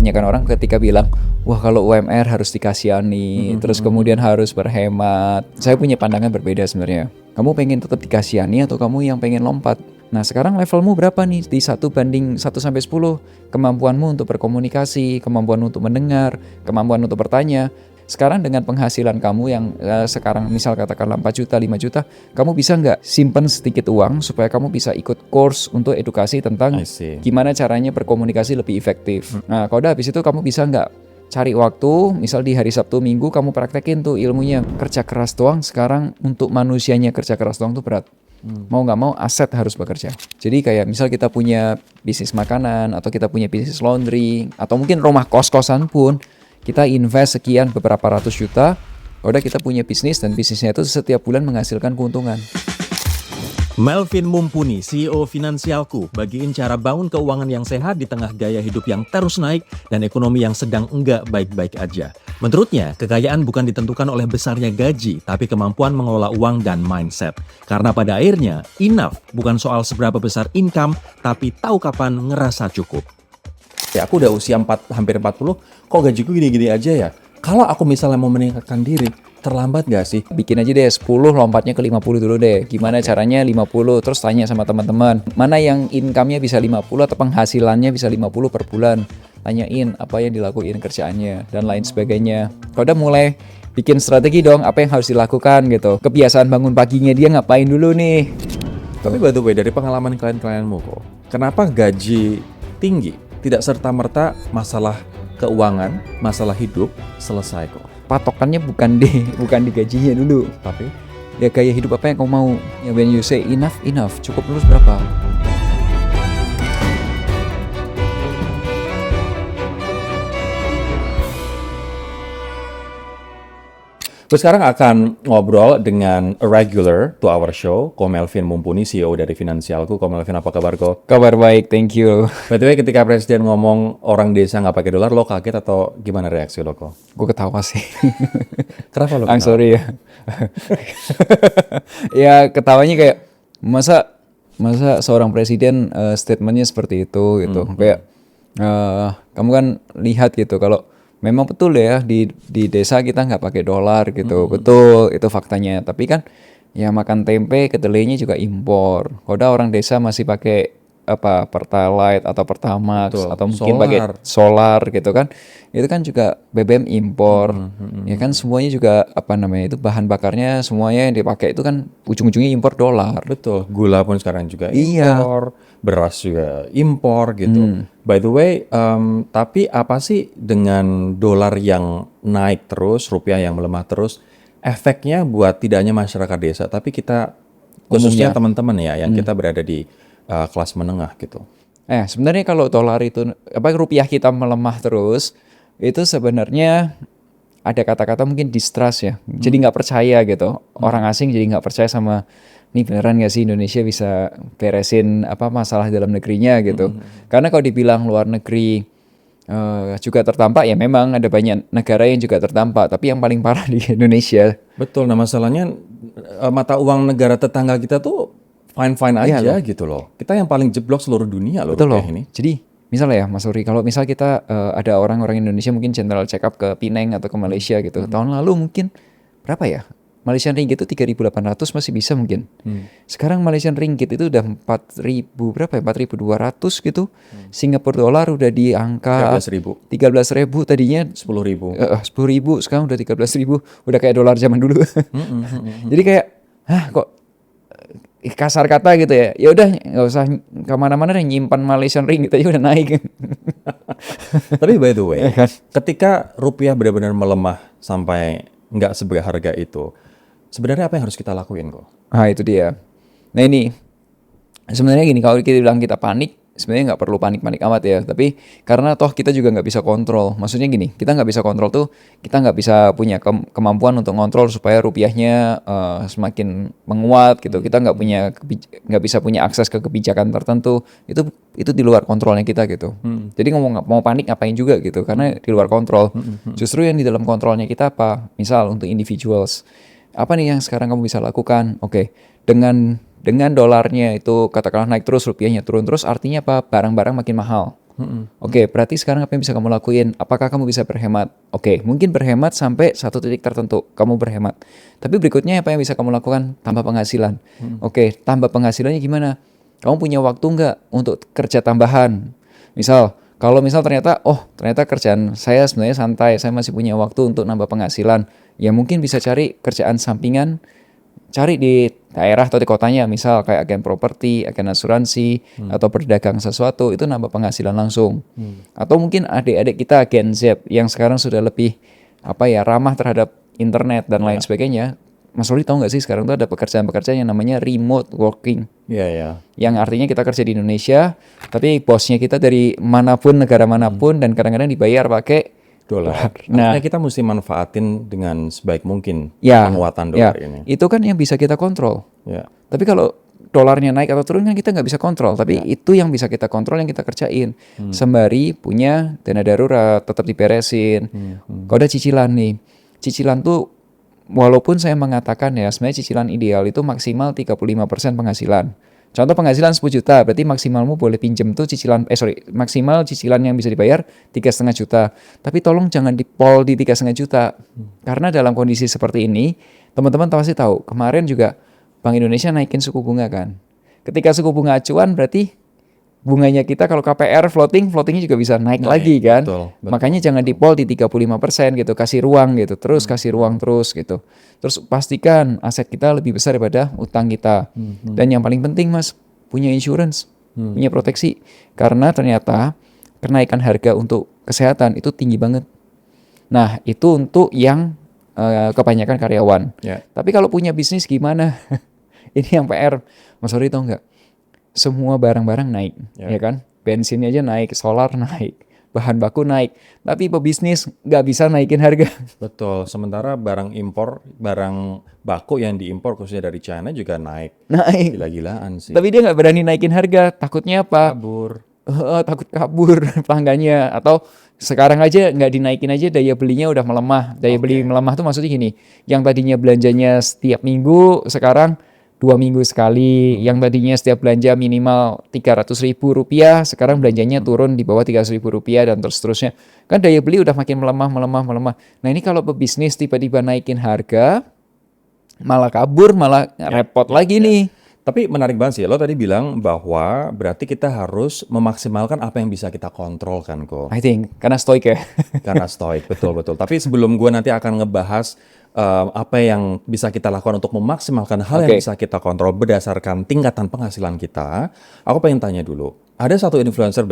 kebanyakan orang ketika bilang, wah kalau UMR harus dikasihani, terus kemudian harus berhemat. Saya punya pandangan berbeda sebenarnya. Kamu pengen tetap dikasihani atau kamu yang pengen lompat? Nah sekarang levelmu berapa nih? Di 1:1 sampai 10. Kemampuanmu untuk berkomunikasi, kemampuan untuk mendengar, kemampuan untuk bertanya. Sekarang dengan penghasilan kamu yang sekarang misal katakanlah 4 juta, 5 juta, kamu bisa nggak simpen sedikit uang supaya kamu bisa ikut course untuk edukasi tentang gimana caranya berkomunikasi lebih efektif. Nah kalau udah habis itu kamu bisa nggak cari waktu, misal di hari Sabtu Minggu kamu praktekin tuh ilmunya. Kerja keras doang sekarang untuk manusianya kerja keras doang tuh berat. Mau nggak mau aset harus bekerja. Jadi kayak misal kita punya bisnis makanan atau kita punya bisnis laundry atau mungkin rumah kos-kosan pun, kita invest sekian beberapa ratus juta, udah kita punya bisnis dan bisnisnya itu setiap bulan menghasilkan keuntungan. Melvin Mumpuni, CEO Finansialku, bagiin cara bangun keuangan yang sehat di tengah gaya hidup yang terus naik dan ekonomi yang sedang enggak baik-baik aja. Menurutnya, kekayaan bukan ditentukan oleh besarnya gaji, tapi kemampuan mengelola uang dan mindset. Karena pada akhirnya, enough bukan soal seberapa besar income, tapi tahu kapan ngerasa cukup. Ya aku udah usia hampir 40, kok gajiku gini-gini aja ya? Kalau aku misalnya mau meningkatkan diri, terlambat gak sih? Bikin aja deh 10, lompatnya ke 50 dulu deh. Gimana caranya 50, terus tanya sama teman-teman. Mana yang income-nya bisa 50 atau penghasilannya bisa 50 per bulan. Tanyain apa yang dilakuin kerjaannya dan lain sebagainya. Kalau udah mulai bikin strategi dong, apa yang harus dilakukan gitu. Kebiasaan bangun paginya dia ngapain dulu nih. Tapi by the way, dari pengalaman klien-klienmu kok, kenapa gaji tinggi tidak serta-merta masalah keuangan, masalah hidup selesai kok? Patokannya bukan di gajinya dulu, tapi ya gaya hidup apa yang kamu mau. Ya when you say enough, cukup terus berapa? Gue sekarang akan ngobrol dengan a regular to our show, Ko Melvin Mumpuni, CEO dari Finansialku. Ko Melvin, apa kabar Ko? Kabar baik, thank you. By the way, ketika Presiden ngomong orang desa nggak pakai dolar, lo kaget atau gimana reaksi lo Ko? Gue ketawa sih. Kenapa lo I'm ketawa? sorry ya. Ya ketawanya kayak masa seorang presiden statementnya seperti itu gitu. Kayak kamu kan lihat gitu kalau memang betul ya di desa kita nggak pakai dolar gitu. Betul itu faktanya. Tapi kan ya makan tempe kedelainya juga impor. Kalau orang desa masih pakai apa Pertalite atau Pertamax atau mungkin pakai solar gitu kan. Itu kan juga BBM impor. Ya kan semuanya juga apa namanya itu bahan bakarnya semuanya yang dipakai itu kan ujung-ujungnya impor dolar. Betul. Gula pun sekarang juga impor, beras juga impor gitu. By the way, tapi apa sih dengan dolar yang naik terus, rupiah yang melemah terus, efeknya buat tidak hanya masyarakat desa, tapi kita khususnya teman-teman ya yang kita berada di kelas menengah gitu. Sebenarnya kalau dolar itu rupiah kita melemah terus, itu sebenarnya ada kata-kata mungkin distrust ya. Jadi nggak percaya gitu. Orang asing jadi nggak percaya sama ini beneran nggak sih Indonesia bisa beresin apa masalah dalam negerinya gitu. Karena kalau dibilang luar negeri juga terdampak ya memang ada banyak negara yang juga terdampak. Tapi yang paling parah di Indonesia. Betul. Nah masalahnya mata uang negara tetangga kita tuh fine-fine aja gitu loh. Kita yang paling jeblok seluruh dunia loh. Betul loh. Ini. Jadi misalnya ya Mas Suri, kalau misal kita ada orang-orang Indonesia mungkin general check up ke Penang atau ke Malaysia gitu. Tahun lalu mungkin berapa ya? Malaysian Ringgit itu 3.800 masih bisa mungkin. Sekarang Malaysian Ringgit itu udah 4.000 berapa ya? 4.200 gitu. Singapura dolar udah di angka 13.000 tadinya 10.000. 10.000 sekarang udah 13.000. Udah kayak dolar zaman dulu. Jadi kayak kok kasar kata gitu ya. Ya udah nggak usah kemana-mana deh nyimpan Malaysian Ringgit aja udah naik. Tapi by the way, ketika rupiah benar-benar melemah sampai nggak seberharga itu, sebenarnya apa yang harus kita lakuin kok? Itu dia. Nah ini sebenarnya gini, kalau kita bilang kita panik, sebenarnya nggak perlu panik-panik amat ya. Tapi karena toh kita juga nggak bisa kontrol. Maksudnya gini, kita nggak bisa kontrol tuh, kita nggak bisa punya kemampuan untuk kontrol supaya rupiahnya semakin menguat gitu. Kita nggak bisa punya akses ke kebijakan tertentu. Itu di luar kontrolnya kita gitu. Jadi mau panik ngapain juga gitu, karena di luar kontrol. Justru yang di dalam kontrolnya kita apa? Misal untuk individuals, apa nih yang sekarang kamu bisa lakukan? Oke, dengan dolarnya itu katakanlah naik terus, rupiahnya turun terus, artinya apa? Barang-barang makin mahal. Oke, berarti sekarang apa yang bisa kamu lakuin? Apakah kamu bisa berhemat? Oke, mungkin berhemat sampai satu titik tertentu, kamu berhemat. Tapi berikutnya apa yang bisa kamu lakukan? Tambah penghasilan. Oke, tambah penghasilannya gimana? Kamu punya waktu nggak untuk kerja tambahan? Misal, kalau misal ternyata kerjaan saya sebenarnya santai, saya masih punya waktu untuk nambah penghasilan, ya mungkin bisa cari kerjaan sampingan, cari di daerah atau di kotanya, misal kayak agen properti, agen asuransi, atau berdagang sesuatu, itu nambah penghasilan langsung. Atau mungkin adik-adik kita Gen Z yang sekarang sudah lebih ramah terhadap internet dan lain sebagainya. Mas Roli tahu nggak sih sekarang tuh ada pekerjaan-pekerjaan yang namanya remote working. Yang artinya kita kerja di Indonesia, tapi bosnya kita dari manapun, negara manapun, dan kadang-kadang dibayar pakai dolar. Nah, artinya kita mesti manfaatin dengan sebaik mungkin ya, penguatan dolar ini. Itu kan yang bisa kita kontrol. Tapi kalau dolarnya naik atau turun kan kita nggak bisa kontrol. Tapi itu yang bisa kita kontrol, yang kita kerjain. Sembari punya dana darurat, tetap diberesin. Kalau ada cicilan nih, cicilan tuh walaupun saya mengatakan ya sebenarnya cicilan ideal itu maksimal 35% penghasilan. Contoh penghasilan 10 juta, berarti maksimalmu boleh pinjem tuh maksimal cicilan yang bisa dibayar 3,5 juta. Tapi tolong jangan dipol di 3,5 juta. Karena dalam kondisi seperti ini, teman-teman pasti tahu, kemarin juga Bank Indonesia naikin suku bunga kan. Ketika suku bunga acuan berarti bunganya kita kalau KPR floatingnya juga bisa naik lagi kan. Betul. Makanya jangan dipol di 35% gitu, kasih ruang gitu, kasih ruang terus gitu. Terus pastikan aset kita lebih besar daripada utang kita. Dan yang paling penting Mas, punya insurance, punya proteksi. Karena ternyata kenaikan harga untuk kesehatan itu tinggi banget. Nah, itu untuk yang kebanyakan karyawan. Tapi kalau punya bisnis gimana? Ini yang PR. Mas Roli tahu nggak? Semua barang-barang naik, ya kan? Bensinnya aja naik, solar naik, bahan baku naik. Tapi pebisnis nggak bisa naikin harga. Betul. Sementara barang baku yang diimpor khususnya dari China juga naik. Gila-gilaan sih. Tapi dia nggak berani naikin harga. Takutnya apa? Kabur. Takut kabur pelanggannya. Atau sekarang aja nggak dinaikin aja daya belinya udah melemah. Daya beli melemah tuh maksudnya gini. Yang tadinya belanjanya setiap minggu, sekarang 2 minggu sekali. Yang tadinya setiap belanja minimal Rp300.000, sekarang belanjanya turun di bawah Rp300.000 dan terus-terusnya. Kan daya beli udah makin melemah. Nah ini kalau pebisnis tiba-tiba naikin harga, malah kabur, malah repot lagi nih. Tapi menarik banget sih, lo tadi bilang bahwa berarti kita harus memaksimalkan apa yang bisa kita kontrol kan kok. I think, karena stoik ya. Karena stoik, betul-betul. Tapi sebelum gue nanti akan ngebahas apa yang bisa kita lakukan untuk memaksimalkan hal yang bisa kita kontrol berdasarkan tingkatan penghasilan kita, aku pengen tanya dulu. Ada satu influencer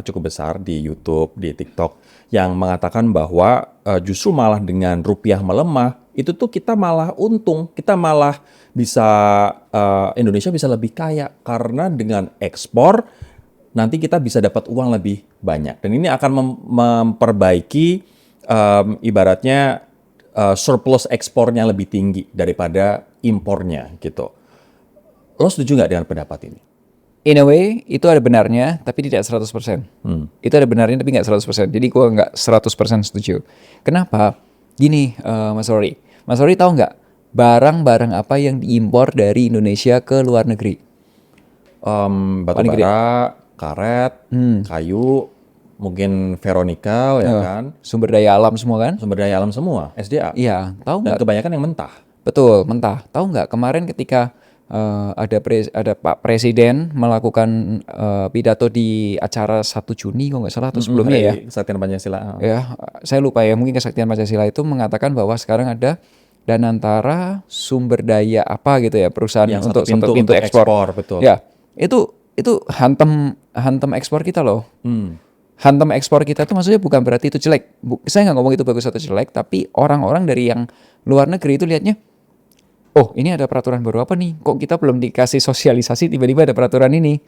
cukup besar di YouTube, di TikTok, yang mengatakan bahwa justru malah dengan rupiah melemah, itu tuh kita malah untung, kita malah bisa, Indonesia bisa lebih kaya, karena dengan ekspor, nanti kita bisa dapat uang lebih banyak. Dan ini akan memperbaiki, ibaratnya, surplus ekspornya lebih tinggi daripada impornya gitu. Lo setuju nggak dengan pendapat ini? In a way, itu ada benarnya, tapi tidak 100%. Itu ada benarnya, tapi nggak 100%. Jadi gue nggak 100% setuju. Kenapa? Gini, Mas Rory. Mas Rory tahu nggak barang-barang apa yang diimpor dari Indonesia ke luar negeri? Batu bara, karet, kayu, mungkin veronical ya kan? Sumber daya alam semua kan? Sumber daya alam semua, SDA. Iya, tahu nggak? Dan kebanyakan yang mentah. Betul, mentah. Tahu nggak kemarin ketika ada Pak Presiden melakukan pidato di acara 1 Juni kalau nggak salah atau sebelumnya ya. Kesaktian Pancasila. Ya, saya lupa ya, mungkin Kesaktian Pancasila itu mengatakan bahwa sekarang ada Danantara sumber daya apa gitu ya, perusahaan yang untuk satu pintu ekspor. Betul. Ya, itu hantem ekspor kita loh. Hantem ekspor kita tuh maksudnya bukan berarti itu jelek. Saya nggak ngomong itu bagus atau jelek, tapi orang-orang dari yang luar negeri itu lihatnya, oh ini ada peraturan baru apa nih? Kok kita belum dikasih sosialisasi tiba-tiba ada peraturan ini?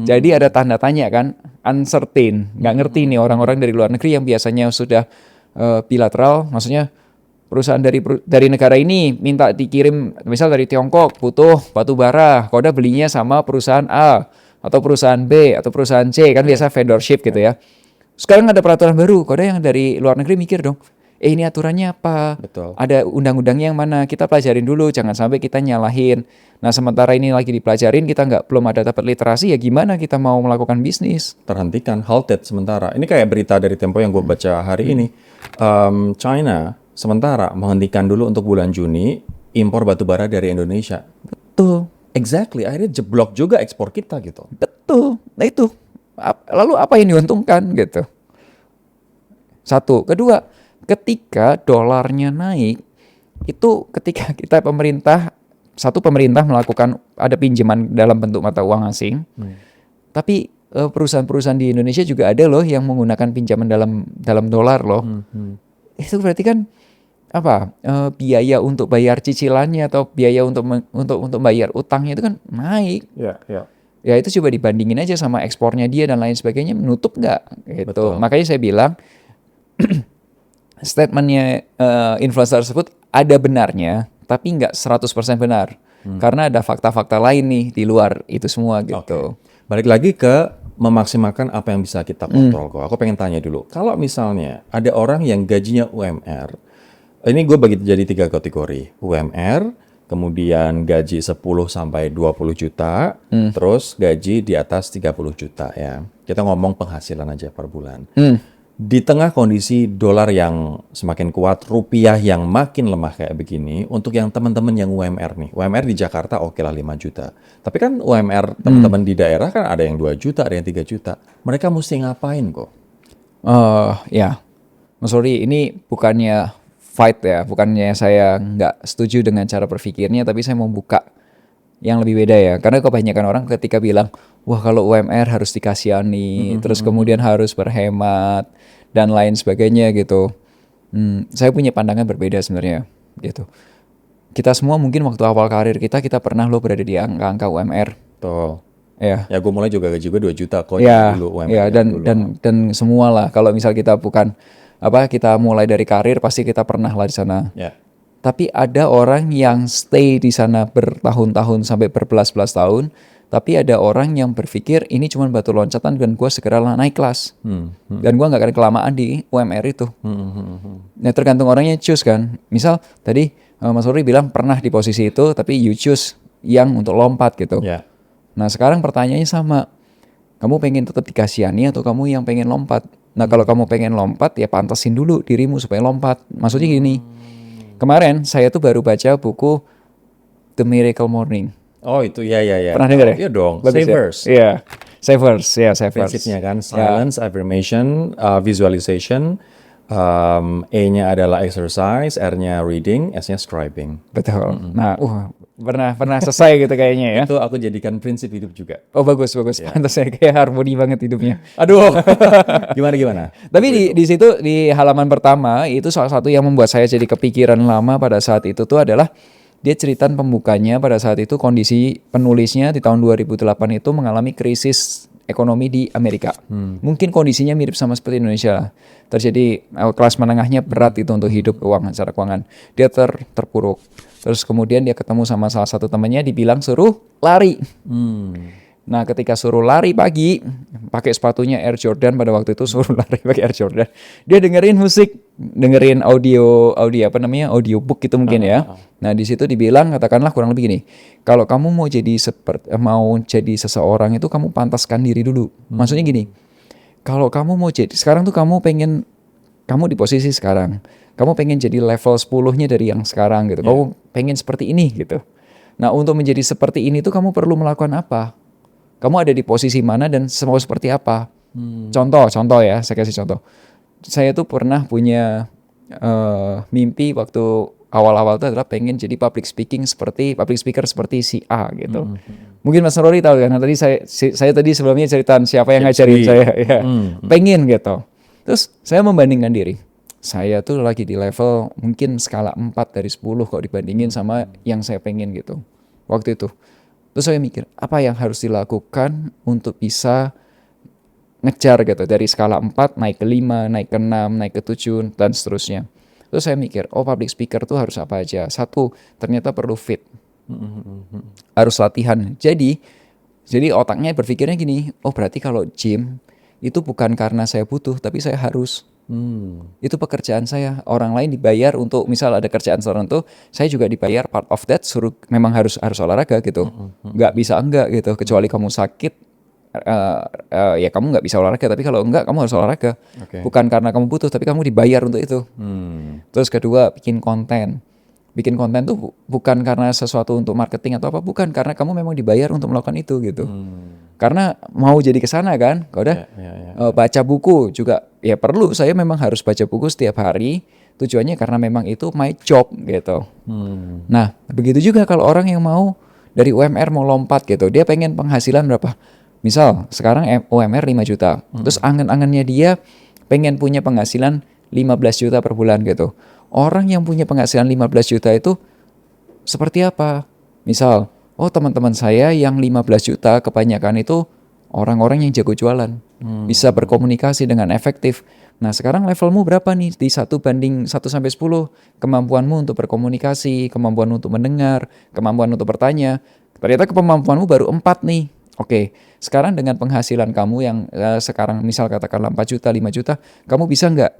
Jadi ada tanda tanya kan, uncertain, nggak ngerti nih orang-orang dari luar negeri yang biasanya sudah bilateral, maksudnya perusahaan dari negara ini minta dikirim, misal dari Tiongkok butuh batu bara, kok udah belinya sama perusahaan A atau perusahaan B atau perusahaan C, kan biasa vendorship gitu ya. Sekarang ada peraturan baru, kok ada yang dari luar negeri mikir dong, ini aturannya apa, Betul. ada undang-undangnya yang mana, kita pelajarin dulu, jangan sampai kita nyalahin. Nah sementara ini lagi dipelajarin, kita belum ada dapat literasi, ya gimana kita mau melakukan bisnis? Terhentikan, halted sementara. Ini kayak berita dari Tempo yang gue baca hari ini. China sementara menghentikan dulu untuk bulan Juni impor batu bara dari Indonesia. Betul. Exactly, akhirnya jeblok juga ekspor kita gitu. Betul. Nah itu. Lalu apa yang diuntungkan gitu? Satu. Kedua, ketika dolarnya naik, itu ketika kita pemerintah melakukan ada pinjaman dalam bentuk mata uang asing, tapi perusahaan-perusahaan di Indonesia juga ada loh yang menggunakan pinjaman dalam dolar loh. Itu berarti kan apa? Biaya untuk bayar cicilannya atau biaya untuk bayar utangnya itu kan naik. Ya itu coba dibandingin aja sama ekspornya dia dan lain sebagainya, menutup nggak? Gitu. Betul. Makanya saya bilang statementnya influencer tersebut ada benarnya, tapi nggak 100% benar. Karena ada fakta-fakta lain nih di luar itu semua gitu. Balik lagi ke memaksimalkan apa yang bisa kita kontrol kok. Aku pengen tanya dulu, kalau misalnya ada orang yang gajinya UMR, ini gue bagi jadi 3 kategori. UMR, kemudian gaji 10 sampai 20 juta, terus gaji di atas 30 juta ya. Kita ngomong penghasilan aja per bulan. Di tengah kondisi dolar yang semakin kuat, rupiah yang makin lemah kayak begini, untuk yang teman-teman yang UMR nih, UMR di Jakarta oke lah 5 juta. Tapi kan UMR teman-teman di daerah kan ada yang 2 juta, ada yang 3 juta. Mereka mesti ngapain kok? Ya, Mas Rory, ini bukannya fight ya, bukannya saya nggak setuju dengan cara berpikirnya, tapi saya mau buka yang lebih beda ya. Karena kebanyakan orang ketika bilang, wah kalau UMR harus dikasihani, terus kemudian harus berhemat, dan lain sebagainya gitu. Saya punya pandangan berbeda sebenarnya gitu. Kita semua mungkin waktu awal karir kita pernah loh berada di angka-angka UMR. Tuh. Ya. Ya gue mulai juga gaji gue 2 juta kok Ya, dulu UMR. ya dan semua lah. Kalau misal kita kita mulai dari karir pasti kita pernah lah di sana. Ya. Tapi ada orang yang stay di sana bertahun-tahun sampai berbelas-belas tahun. Tapi ada orang yang berpikir ini cuma batu loncatan dan gue segera naik kelas. Dan gue gak akan kelamaan di UMR itu. Nah tergantung orangnya choose kan. Misal tadi Mas Rory bilang pernah di posisi itu tapi you choose yang untuk lompat gitu. Ya. Nah sekarang pertanyaannya sama. Kamu pengen tetap dikasihani atau kamu yang pengen lompat? Nah kalau kamu pengen lompat ya pantasin dulu dirimu supaya lompat. Maksudnya gini. Kemarin saya tuh baru baca buku The Miracle Morning. Oh itu ya. Pernah dengar ya? Iya dong. Bagus Savers. Iya. Savers. Prinsipnya kan silence, affirmation, visualization, E-nya adalah exercise, R-nya reading, S-nya scribing. Betul. Nah, pernah selesai gitu kayaknya ya. Itu aku jadikan prinsip hidup juga. Oh bagus. Pantas saya kayak harmoni banget hidupnya. Aduh. Gimana? Tapi di situ di halaman pertama itu salah satu yang membuat saya jadi kepikiran lama pada saat itu tuh adalah dia cerita pembukanya pada saat itu kondisi penulisnya di tahun 2008 itu mengalami krisis ekonomi di Amerika. Mungkin kondisinya mirip sama seperti Indonesia. Terjadi kelas menengahnya berat itu untuk hidup secara keuangan. Dia terpuruk. Terus kemudian dia ketemu sama salah satu temannya dibilang suruh lari. Nah ketika suruh lari pagi pakai sepatunya Air Jordan pada waktu itu suruh lari pakai Air Jordan. Dia dengerin musik, dengerin audio audiobook gitu mungkin ya. Nah di situ dibilang katakanlah kurang lebih gini. Kalau kamu mau jadi seseorang itu kamu pantaskan diri dulu. Maksudnya gini. Kalau kamu mau jadi sekarang tuh kamu di posisi sekarang. Kamu pengen jadi level 10-nya dari yang sekarang gitu. Kamu pengen seperti ini gitu. Nah untuk menjadi seperti ini tuh kamu perlu melakukan apa? Kamu ada di posisi mana dan mau seperti apa? Contoh ya, saya kasih contoh. Saya tuh pernah punya mimpi waktu awal-awal itu adalah pengen jadi public speaker seperti si A gitu. Mungkin Mas Rory tahu kan, tadi saya tadi sebelumnya ceritaan siapa yang ngajarin saya ya. Pengen gitu. Terus saya membandingkan diri. Saya tuh lagi di level mungkin skala 4 dari 10 kok dibandingin sama yang saya pengen gitu. Waktu itu. Terus saya mikir, apa yang harus dilakukan untuk bisa ngejar gitu. Dari skala 4 naik ke 5, naik ke 6, naik ke 7, dan seterusnya. Terus saya mikir, public speaker tuh harus apa aja. Satu, ternyata perlu fit. Harus latihan. Jadi otaknya berpikirnya gini, berarti kalau gym, itu bukan karena saya butuh, tapi saya harus. Itu pekerjaan saya. Orang lain dibayar untuk misal ada kerjaan tertentu, saya juga dibayar part of that, suruh memang harus olahraga gitu. Nggak bisa enggak gitu, kecuali kamu sakit, ya kamu nggak bisa olahraga. Tapi kalau enggak, kamu harus olahraga. Bukan karena kamu butuh, tapi kamu dibayar untuk itu. Terus kedua, bikin konten. Bikin konten tuh bukan karena sesuatu untuk marketing atau apa, bukan, karena kamu memang dibayar untuk melakukan itu gitu. Karena mau jadi kesana kan, kalau udah baca buku juga ya perlu. Saya memang harus baca buku setiap hari. Tujuannya karena memang itu my job gitu. Nah begitu juga kalau orang yang mau dari UMR mau lompat gitu, dia pengen penghasilan berapa? Misal sekarang UMR 5 juta, terus angan-angannya dia pengen punya penghasilan 15 juta per bulan gitu. Orang yang punya penghasilan 15 juta itu seperti apa? Misal, oh teman-teman saya yang 15 juta kebanyakan itu orang-orang yang jago jualan. Bisa berkomunikasi dengan efektif. Nah sekarang levelmu berapa nih? Di 1 banding 1 sampai 10. Kemampuanmu untuk berkomunikasi, kemampuan untuk mendengar, kemampuan untuk bertanya. Ternyata kemampuanmu baru 4 nih. Oke, sekarang dengan penghasilan kamu yang sekarang misal katakanlah 4 juta, 5 juta, kamu bisa nggak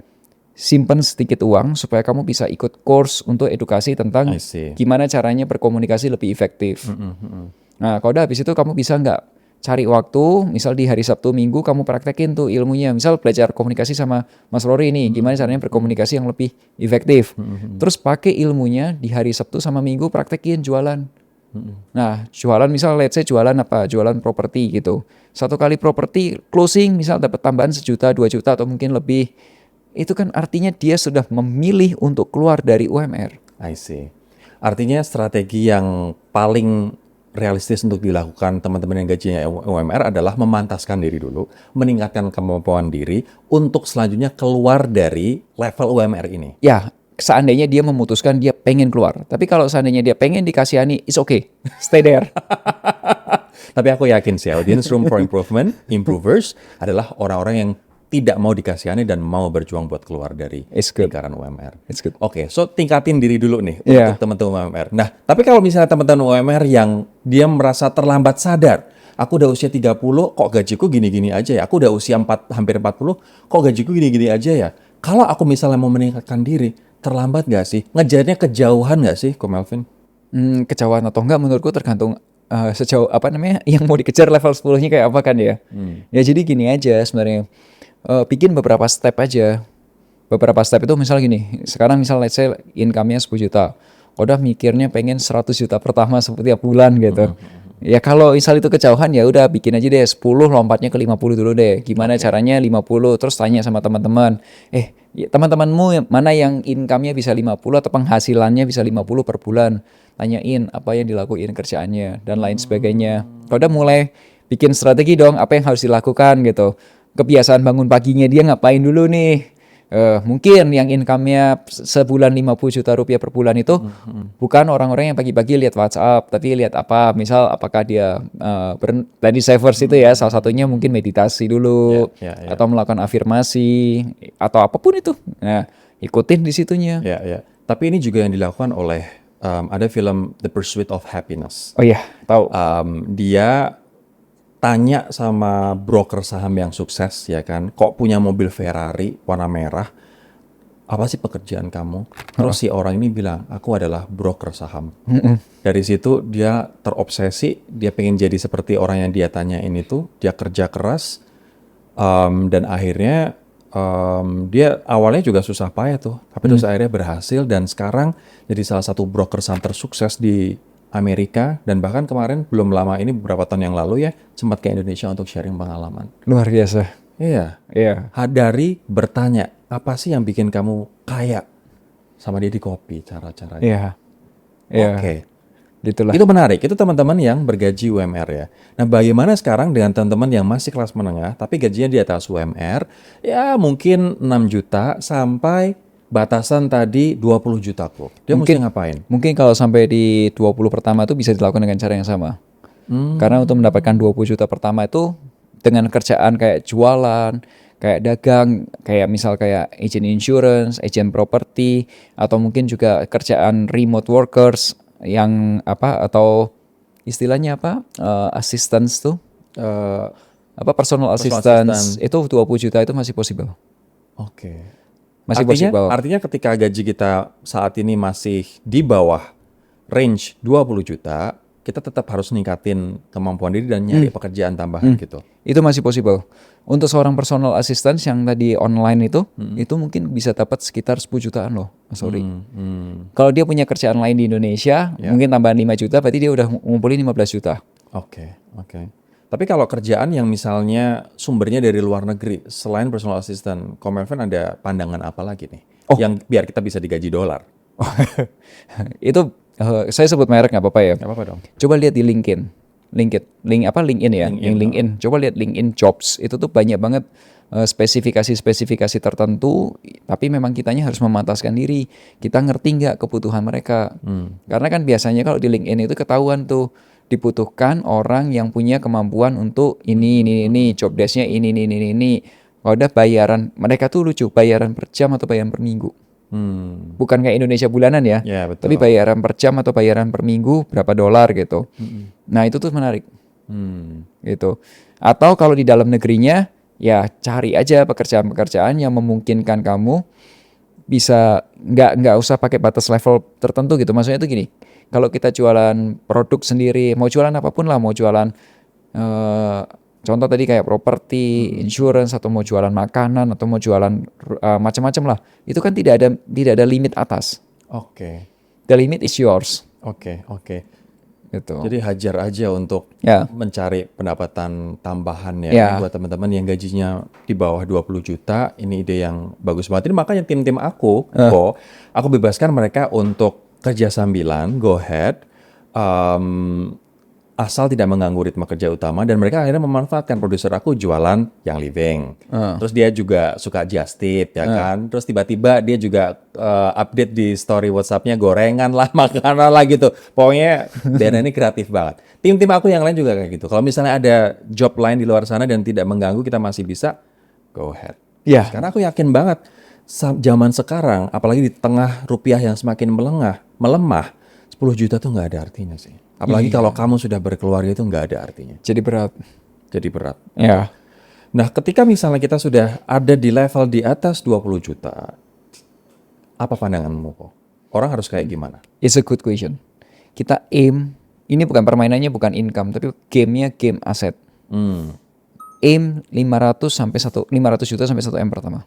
simpen sedikit uang supaya kamu bisa ikut course untuk edukasi tentang gimana caranya berkomunikasi lebih efektif. Nah, kalau udah habis itu kamu bisa nggak cari waktu, misal di hari Sabtu Minggu kamu praktekin tuh ilmunya. Misal belajar komunikasi sama Mas Rory nih, gimana caranya berkomunikasi yang lebih efektif. Terus pakai ilmunya di hari Sabtu sama Minggu praktekin jualan. Nah, jualan misal let's say jualan apa? Jualan properti gitu. 1 kali properti closing misal dapat tambahan 1 juta, 2 juta atau mungkin lebih. Itu kan artinya dia sudah memilih untuk keluar dari UMR. I see. Artinya strategi yang paling realistis untuk dilakukan teman-teman yang gajinya UMR adalah memantaskan diri dulu, meningkatkan kemampuan diri untuk selanjutnya keluar dari level UMR ini. Ya, seandainya dia memutuskan dia pengen keluar. Tapi kalau seandainya dia pengen dikasihani, it's okay. Stay there. Tapi aku yakin sih, audience room for improvement, improvers adalah orang-orang yang tidak mau dikasihani dan mau berjuang buat keluar dari lingkaran UMR. Oke, so tingkatin diri dulu nih untuk teman-teman UMR. Nah, tapi kalau misalnya teman-teman UMR yang dia merasa terlambat sadar, aku udah usia 30, kok gajiku gini-gini aja ya? Aku udah usia hampir 40, kok gajiku gini-gini aja ya? Kalau aku misalnya mau meningkatkan diri, terlambat nggak sih? Ngejarnya kejauhan nggak sih, Ko Melvin? Kejauhan atau enggak menurutku tergantung sejauh apa namanya yang mau dikejar level 10-nya kayak apa kan ya. Ya jadi gini aja sebenarnya. Bikin beberapa step aja. Beberapa step itu misal gini, sekarang misal let's say income-nya 10 juta. Udah mikirnya pengen 100 juta pertama setiap bulan gitu. Ya kalau misal itu kejauhan ya udah bikin aja deh 10 lompatnya ke 50 dulu deh. Gimana caranya 50, terus tanya sama teman-teman. Ya, teman-temanmu mana yang income-nya bisa 50 atau penghasilannya bisa 50 per bulan. Tanyain apa yang dilakuin kerjaannya dan lain sebagainya. Kalau udah mulai bikin strategi dong apa yang harus dilakukan gitu. Kebiasaan bangun paginya dia ngapain dulu nih. Mungkin yang income-nya sebulan 50 juta rupiah per bulan itu bukan orang-orang yang pagi-pagi lihat WhatsApp, tapi lihat apa, misal apakah dia tadi savers itu ya, salah satunya mungkin meditasi dulu, atau melakukan afirmasi, atau apapun itu. Nah, ikutin di situnya. Tapi ini juga yang dilakukan oleh ada film The Pursuit of Happiness. Oh iya, tahu. Dia tanya sama broker saham yang sukses ya kan, kok punya mobil Ferrari warna merah, apa sih pekerjaan kamu? Terus si orang ini bilang, aku adalah broker saham. Dari situ dia terobsesi, dia pengen jadi seperti orang yang dia tanyain itu, dia kerja keras, dan akhirnya dia awalnya juga susah payah tuh, tapi terus akhirnya berhasil dan sekarang jadi salah satu broker saham tersukses di Amerika, dan bahkan kemarin belum lama ini beberapa tahun yang lalu ya sempat ke Indonesia untuk sharing pengalaman. Luar biasa. Iya. Dari bertanya apa sih yang bikin kamu kaya sama dia di kopi cara-caranya. Oke. Gitulah. Itu menarik. Itu teman-teman yang bergaji UMR ya. Nah, bagaimana sekarang dengan teman-teman yang masih kelas menengah tapi gajinya di atas UMR ya mungkin 6 juta sampai batasan tadi 20 juta kok. Dia mungkin ngapain? Mungkin kalau sampai di 20 pertama itu bisa dilakukan dengan cara yang sama. Karena untuk mendapatkan 20 juta pertama itu dengan kerjaan kayak jualan, kayak dagang, kayak misal kayak agent insurance, agent property, atau mungkin juga kerjaan remote workers yang apa atau istilahnya apa? Assistance tuh. Personal assistance itu 20 juta itu masih possible. Oke. Masih possible. Artinya ketika gaji kita saat ini masih di bawah range 20 juta, kita tetap harus ningkatin kemampuan diri dan nyari pekerjaan tambahan gitu. Itu masih possible. Untuk seorang personal assistant yang tadi online itu mungkin bisa dapat sekitar 10 jutaan loh, sorry. Kalau dia punya kerjaan lain di Indonesia, mungkin tambahan 5 juta, berarti dia udah ngumpulin 15 juta. Oke. Tapi kalau kerjaan yang misalnya sumbernya dari luar negeri, selain personal assistant, Ko Melvin ada pandangan apa lagi nih? Yang biar kita bisa digaji dolar. Itu saya sebut merek nggak apa-apa ya. Nggak apa-apa dong. Coba lihat di LinkedIn ya, LinkedIn. Coba lihat LinkedIn Jobs, itu tuh banyak banget spesifikasi tertentu, tapi memang kitanya harus memantaskan diri. Kita ngerti nggak kebutuhan mereka? Karena kan biasanya kalau di LinkedIn itu ketahuan tuh dibutuhkan orang yang punya kemampuan untuk ini, job desk-nya ini. Kalau udah bayaran, mereka tuh lucu, bayaran per jam atau bayaran per minggu. Bukan kayak Indonesia bulanan ya, betul. tapi bayaran per jam atau bayaran per minggu berapa dolar gitu. Nah itu tuh menarik, gitu. Atau kalau di dalam negerinya, ya cari aja pekerjaan-pekerjaan yang memungkinkan kamu bisa nggak usah pakai batas level tertentu gitu. Maksudnya itu gini, kalau kita jualan produk sendiri, mau jualan apapun lah, mau jualan contoh tadi kayak properti, insurance, atau mau jualan makanan, atau mau jualan macam-macam lah. Itu kan tidak ada limit atas. Oke. The limit is yours. Oke. Gitu. Jadi hajar aja untuk mencari pendapatan tambahan ya. Ini buat teman-teman yang gajinya di bawah 20 juta, ini ide yang bagus banget. Ini makanya tim-tim aku bebaskan mereka untuk kerja sambilan, go ahead. Asal tidak mengganggu ritme kerja utama, dan mereka akhirnya memanfaatkan produser aku jualan yang living. Terus dia juga suka just tip ya kan. Terus tiba-tiba dia juga update di story WhatsApp-nya gorengan lah, makanan lah gitu. Pokoknya Dana ini kreatif banget. Tim-tim aku yang lain juga kayak gitu. Kalau misalnya ada job lain di luar sana dan tidak mengganggu, kita masih bisa go ahead. Karena aku yakin banget zaman sekarang, apalagi di tengah rupiah yang semakin melemah, 10 juta tuh nggak ada artinya sih. Apalagi kalau kamu sudah berkeluarga, itu nggak ada artinya. Jadi berat. Ya. Nah, ketika misalnya kita sudah ada di level di atas 20 juta, apa pandanganmu kok? Orang harus kayak gimana? It's a good question. Kita aim, ini bukan permainannya, bukan income, tapi game-nya game aset. Aim 500 juta sampai 1 M pertama.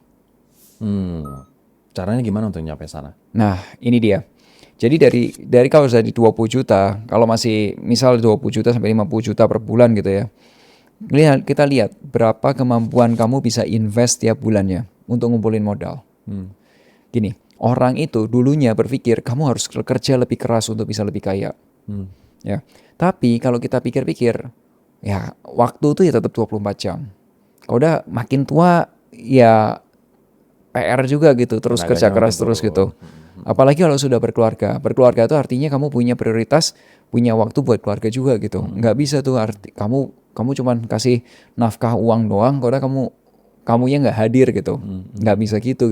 Caranya gimana untuk nyampe sana? Nah, ini dia. Jadi dari kalau sudah di 20 juta, kalau masih misal 20 juta sampai 50 juta per bulan gitu ya. Kita lihat berapa kemampuan kamu bisa invest tiap bulannya untuk ngumpulin modal. Gini, orang itu dulunya berpikir kamu harus kerja lebih keras untuk bisa lebih kaya. Ya. Tapi kalau kita pikir-pikir, ya waktu itu ya tetap 24 jam. Kalau udah makin tua ya PR juga gitu, terus kerja keras terus gitu. Apalagi kalau sudah berkeluarga. Berkeluarga itu artinya kamu punya prioritas, punya waktu buat keluarga juga gitu. Nggak bisa tuh kamu cuman kasih nafkah uang doang, kalau kamunya nggak hadir gitu. Nggak bisa gitu.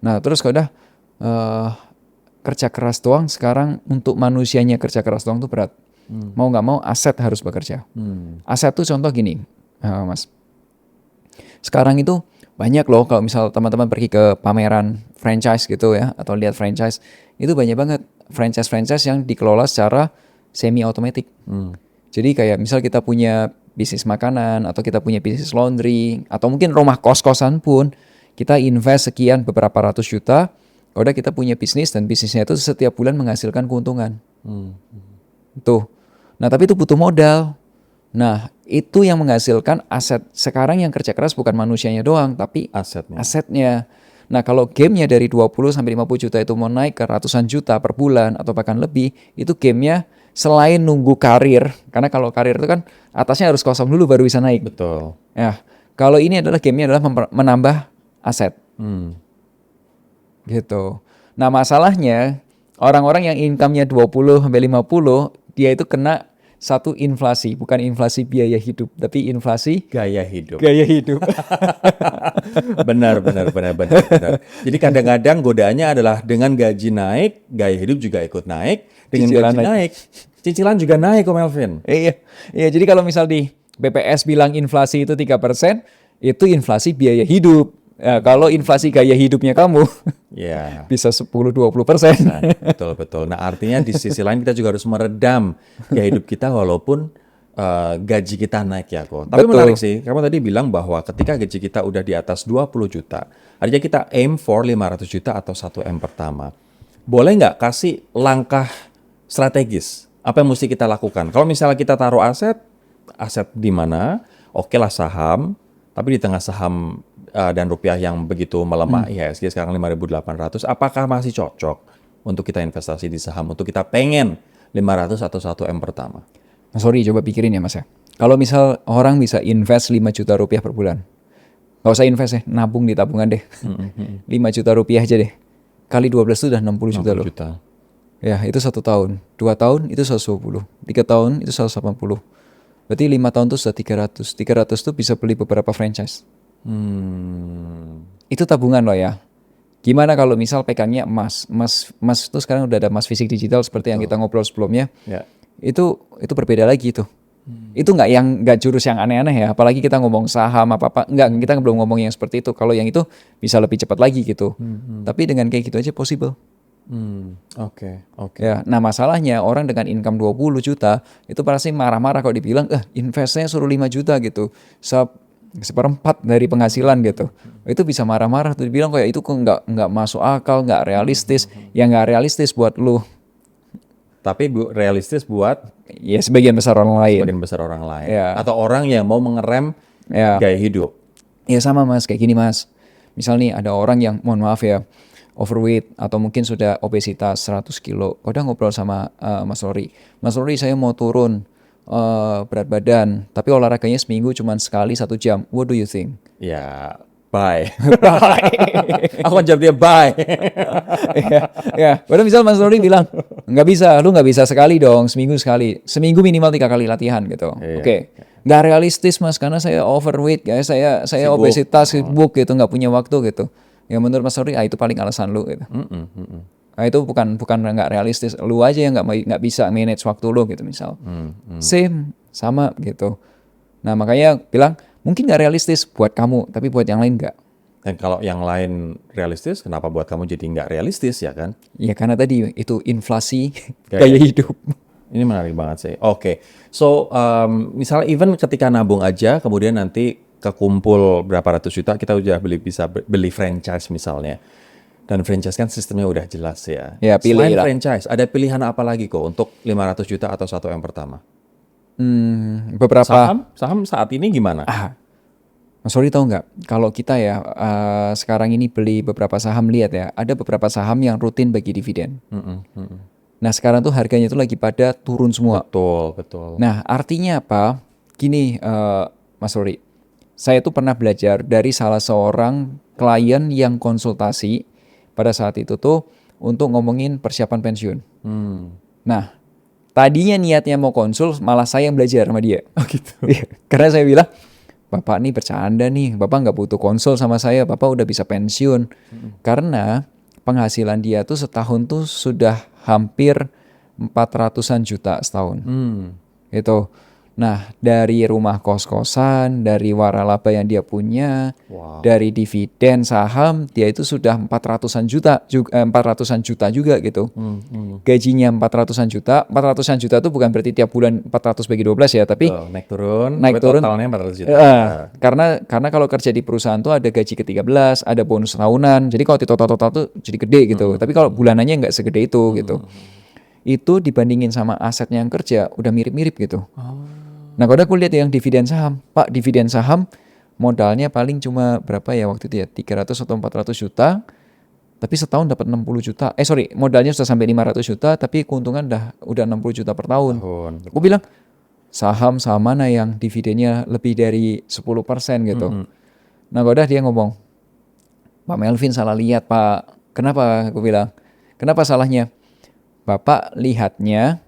Nah terus kalau udah kerja keras doang, sekarang untuk manusianya kerja keras doang tuh berat. Mau nggak mau aset harus bekerja. Aset tuh contoh gini, Mas. Sekarang itu banyak loh, kalau misal teman-teman pergi ke pameran franchise gitu ya, atau lihat franchise, itu banyak banget franchise yang dikelola secara semi-automatic. Jadi kayak misal kita punya bisnis makanan, atau kita punya bisnis laundry, atau mungkin rumah kos-kosan pun, kita invest sekian beberapa ratus juta, udah kita punya bisnis, dan bisnisnya itu setiap bulan menghasilkan keuntungan. Tuh. Nah tapi itu butuh modal. Nah, itu yang menghasilkan aset. Sekarang yang kerja keras bukan manusianya doang, tapi asetnya. Nah, kalau gamenya dari 20 sampai 50 juta itu mau naik ke ratusan juta per bulan atau bahkan lebih, itu gamenya selain nunggu karir, karena kalau karir itu kan atasnya harus kosong dulu baru bisa naik. Betul. Ya, kalau ini adalah gamenya adalah menambah aset. Gitu. Nah, masalahnya orang-orang yang income-nya 20 sampai 50, dia itu kena satu inflasi, bukan inflasi biaya hidup, tapi inflasi gaya hidup. Benar. Jadi kadang-kadang godaannya adalah dengan gaji naik, gaya hidup juga ikut naik. Dengan Cicilan gaji naik, cicilan juga naik kok Melvin. Iya. Jadi kalau misal di BPS bilang inflasi itu 3%, itu inflasi biaya hidup. Ya, kalau inflasi gaya hidupnya kamu Ya, bisa 10-20%. nah, betul. Nah, artinya di sisi lain kita juga harus meredam gaya hidup kita walaupun gaji kita naik ya kok. Tapi Betul. menarik sih, kamu tadi bilang bahwa ketika gaji kita udah di atas 20 juta, artinya kita aim for 500 juta atau 1M pertama. Boleh nggak kasih langkah strategis? Apa yang mesti kita lakukan? Kalau misalnya kita taruh aset di mana? Oke lah saham, tapi di tengah saham dan rupiah yang begitu melemah, IHSG sekarang 5.800, apakah masih cocok untuk kita investasi di saham, untuk kita pengen 500 atau 1M pertama? Mas sorry, coba pikirin ya Mas ya. Kalau misal orang bisa invest 5 juta rupiah per bulan, nggak usah invest ya, nabung di tabungan deh. 5 juta rupiah aja deh. Kali 12 itu udah 60 juta 60 loh. juta. Ya, itu 1 tahun. 2 tahun itu 120. 3 tahun itu 180. Berarti 5 tahun itu sudah 300. 300 tuh bisa beli beberapa franchise. Itu tabungan loh ya. Gimana kalau misal pegangnya emas? Emas itu sekarang udah ada emas fisik digital seperti yang kita ngobrol sebelumnya. Ya. Itu berbeda lagi tuh. Itu nggak jurus yang aneh-aneh ya. Apalagi kita ngomong saham apa-apa. Kita belum ngomong yang seperti itu. Kalau yang itu bisa lebih cepat lagi gitu. Tapi dengan kayak gitu aja possible. Oke. Ya, nah masalahnya orang dengan income 20 juta itu pasti marah-marah kalau dibilang investnya suruh 5 juta gitu. Seperempat dari penghasilan gitu. Itu bisa marah-marah tuh dibilang kayak itu kok nggak masuk akal, nggak realistis. Ya nggak realistis buat lu. Tapi realistis buat Ya sebagian besar orang lain. Ya. Atau orang yang mau mengerem Ya. gaya hidup. Ya sama Mas, kayak gini Mas. Misal nih ada orang yang mohon maaf ya overweight atau mungkin sudah obesitas 100 kilo. Udah ngobrol sama Mas Rory. Mas Rory saya mau turun berat badan, tapi olahraganya seminggu cuma sekali 1 jam. What do you think? Ya, bye. Aku jawab dia bye. ya. Padahal misal Mas Rory bilang lu nggak bisa sekali dong, seminggu sekali, seminggu minimal 3 kali latihan gitu. Iya. Oke. Nggak realistis Mas karena saya overweight, guys. Saya obesitas, sibuk gitu, nggak punya waktu gitu. Ya menurut Mas Rory, itu paling alasan lu gitu. Nah, itu bukan nggak realistis. Lu aja yang nggak bisa manage waktu lu gitu misal. Sama gitu. Nah makanya bilang mungkin nggak realistis buat kamu, tapi buat yang lain nggak. Dan kalau yang lain realistis, kenapa buat kamu jadi nggak realistis ya kan? Ya karena tadi itu inflasi gaya hidup. Ini menarik banget sih. Oke. So misalnya even ketika nabung aja, kemudian nanti kekumpul berapa ratus juta, kita udah bisa beli franchise misalnya. Dan franchise kan sistemnya udah jelas ya. Ya, pilih Selain lah. franchise, ada pilihan apa lagi kok untuk 500 juta atau 1M pertama? Beberapa Saham saat ini gimana? Mas Rory tahu nggak? Kalau kita ya sekarang ini beli beberapa saham, lihat ya, ada beberapa saham yang rutin bagi dividen. Nah sekarang tuh harganya tuh lagi pada turun semua. Betul. Nah artinya apa? Gini Mas Rory, saya tuh pernah belajar dari salah seorang klien yang konsultasi pada saat itu tuh untuk ngomongin persiapan pensiun. Nah, tadinya niatnya mau konsul, malah saya yang belajar sama dia. Oh gitu. Karena saya bilang, Bapak nih bercanda nih, Bapak nggak butuh konsul sama saya, Bapak udah bisa pensiun. Karena penghasilan dia tuh setahun tuh sudah hampir 400-an juta setahun. Itu. Nah, dari rumah kos-kosan, dari waralaba yang dia punya, dari dividen saham, dia itu sudah 400-an juta juga gitu. Gajinya 400-an juta. 400-an juta itu bukan berarti tiap bulan 400 bagi 12 ya, tapi naik turun. Totalnya 400 juta. Karena kalau kerja di perusahaan tuh ada gaji ke-13, ada bonus tahunan. Jadi kalau di total-total tuh jadi gede gitu. Tapi kalau bulanannya nggak segede itu gitu. Itu dibandingin sama asetnya yang kerja udah mirip-mirip gitu. Nah kalau aku lihat yang dividen saham, Pak, dividen saham modalnya paling cuma berapa ya waktu itu ya, 300 atau 400 juta, tapi setahun dapat 60 juta. Modalnya sudah sampai 500 juta, tapi keuntungan udah 60 juta per tahun. Aku bilang, saham mana yang dividennya lebih dari 10% gitu. Nah kalau dia ngomong, Pak Melvin salah lihat Pak. Kenapa? Aku bilang, kenapa salahnya? Bapak lihatnya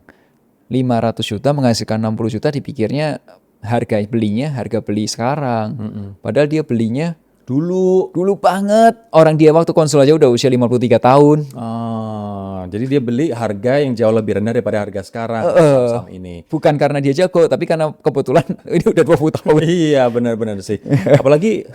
500 juta menghasilkan 60 juta, dipikirnya harga beli sekarang. Padahal dia belinya dulu banget. Orang dia waktu konsul aja udah usia 53 tahun. Jadi dia beli harga yang jauh lebih rendah daripada harga sekarang saham ini. Bukan karena dia jago, tapi karena kebetulan ini udah 20 tahun. Iya, benar-benar sih. Apalagi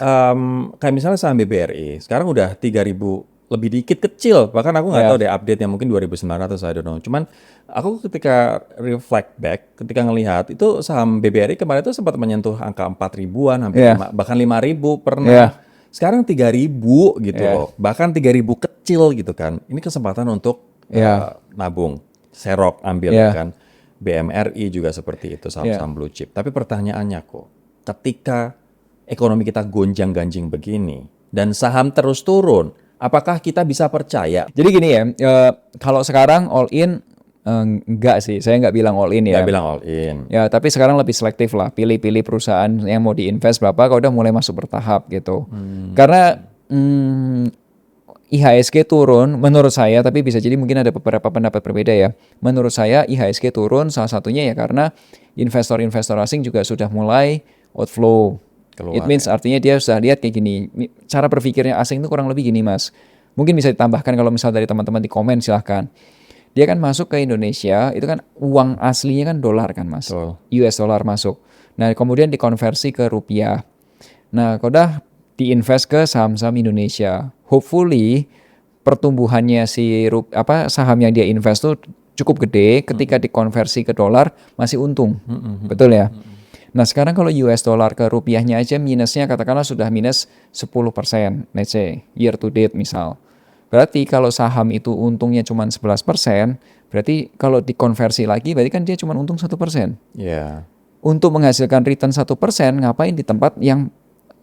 kayak misalnya saham BBRI, sekarang udah 3.000 lebih dikit kecil. Bahkan aku nggak tahu deh update-nya, mungkin 2.900, I don't know. Cuman aku ketika reflect back, ketika ngelihat itu saham BBRI kemarin itu sempat menyentuh angka 4.000-an, hampir bahkan 5.000 pernah. Sekarang 3.000 gitu loh. Bahkan 3.000 kecil gitu kan. Ini kesempatan untuk nabung. Serok ambil kan. BMRI juga seperti itu, saham-saham blue chip. Tapi pertanyaannya kok, ketika ekonomi kita gonjang-ganjing begini dan saham terus turun, apakah kita bisa percaya? Jadi gini ya, kalau sekarang all in enggak sih, saya nggak bilang all in ya. Nggak bilang all in. Ya, tapi sekarang lebih selektif lah, pilih-pilih perusahaan yang mau diinvest berapa, kalau udah mulai masuk bertahap gitu. Karena IHSG turun, menurut saya, tapi bisa jadi mungkin ada beberapa pendapat berbeda ya. Menurut saya IHSG turun salah satunya ya karena investor-investor asing juga sudah mulai outflow. It means artinya dia sudah lihat kayak gini, cara berpikirnya asing itu kurang lebih gini Mas. Mungkin bisa ditambahkan kalau misal dari teman-teman di komen silahkan. Dia kan masuk ke Indonesia, itu kan uang aslinya kan dolar kan Mas. US dollar masuk. Nah kemudian dikonversi ke rupiah. Nah kalau udah diinvest ke saham-saham Indonesia. Hopefully pertumbuhannya saham yang dia invest tuh cukup gede, ketika dikonversi ke dolar masih untung. Betul ya? Nah sekarang kalau US dollar ke rupiahnya aja minusnya katakanlah sudah minus 10%, let's say year to date misal. Berarti kalau saham itu untungnya cuma 11%, berarti kalau dikonversi lagi berarti kan dia cuma untung 1%. Untuk menghasilkan return 1%, ngapain di tempat yang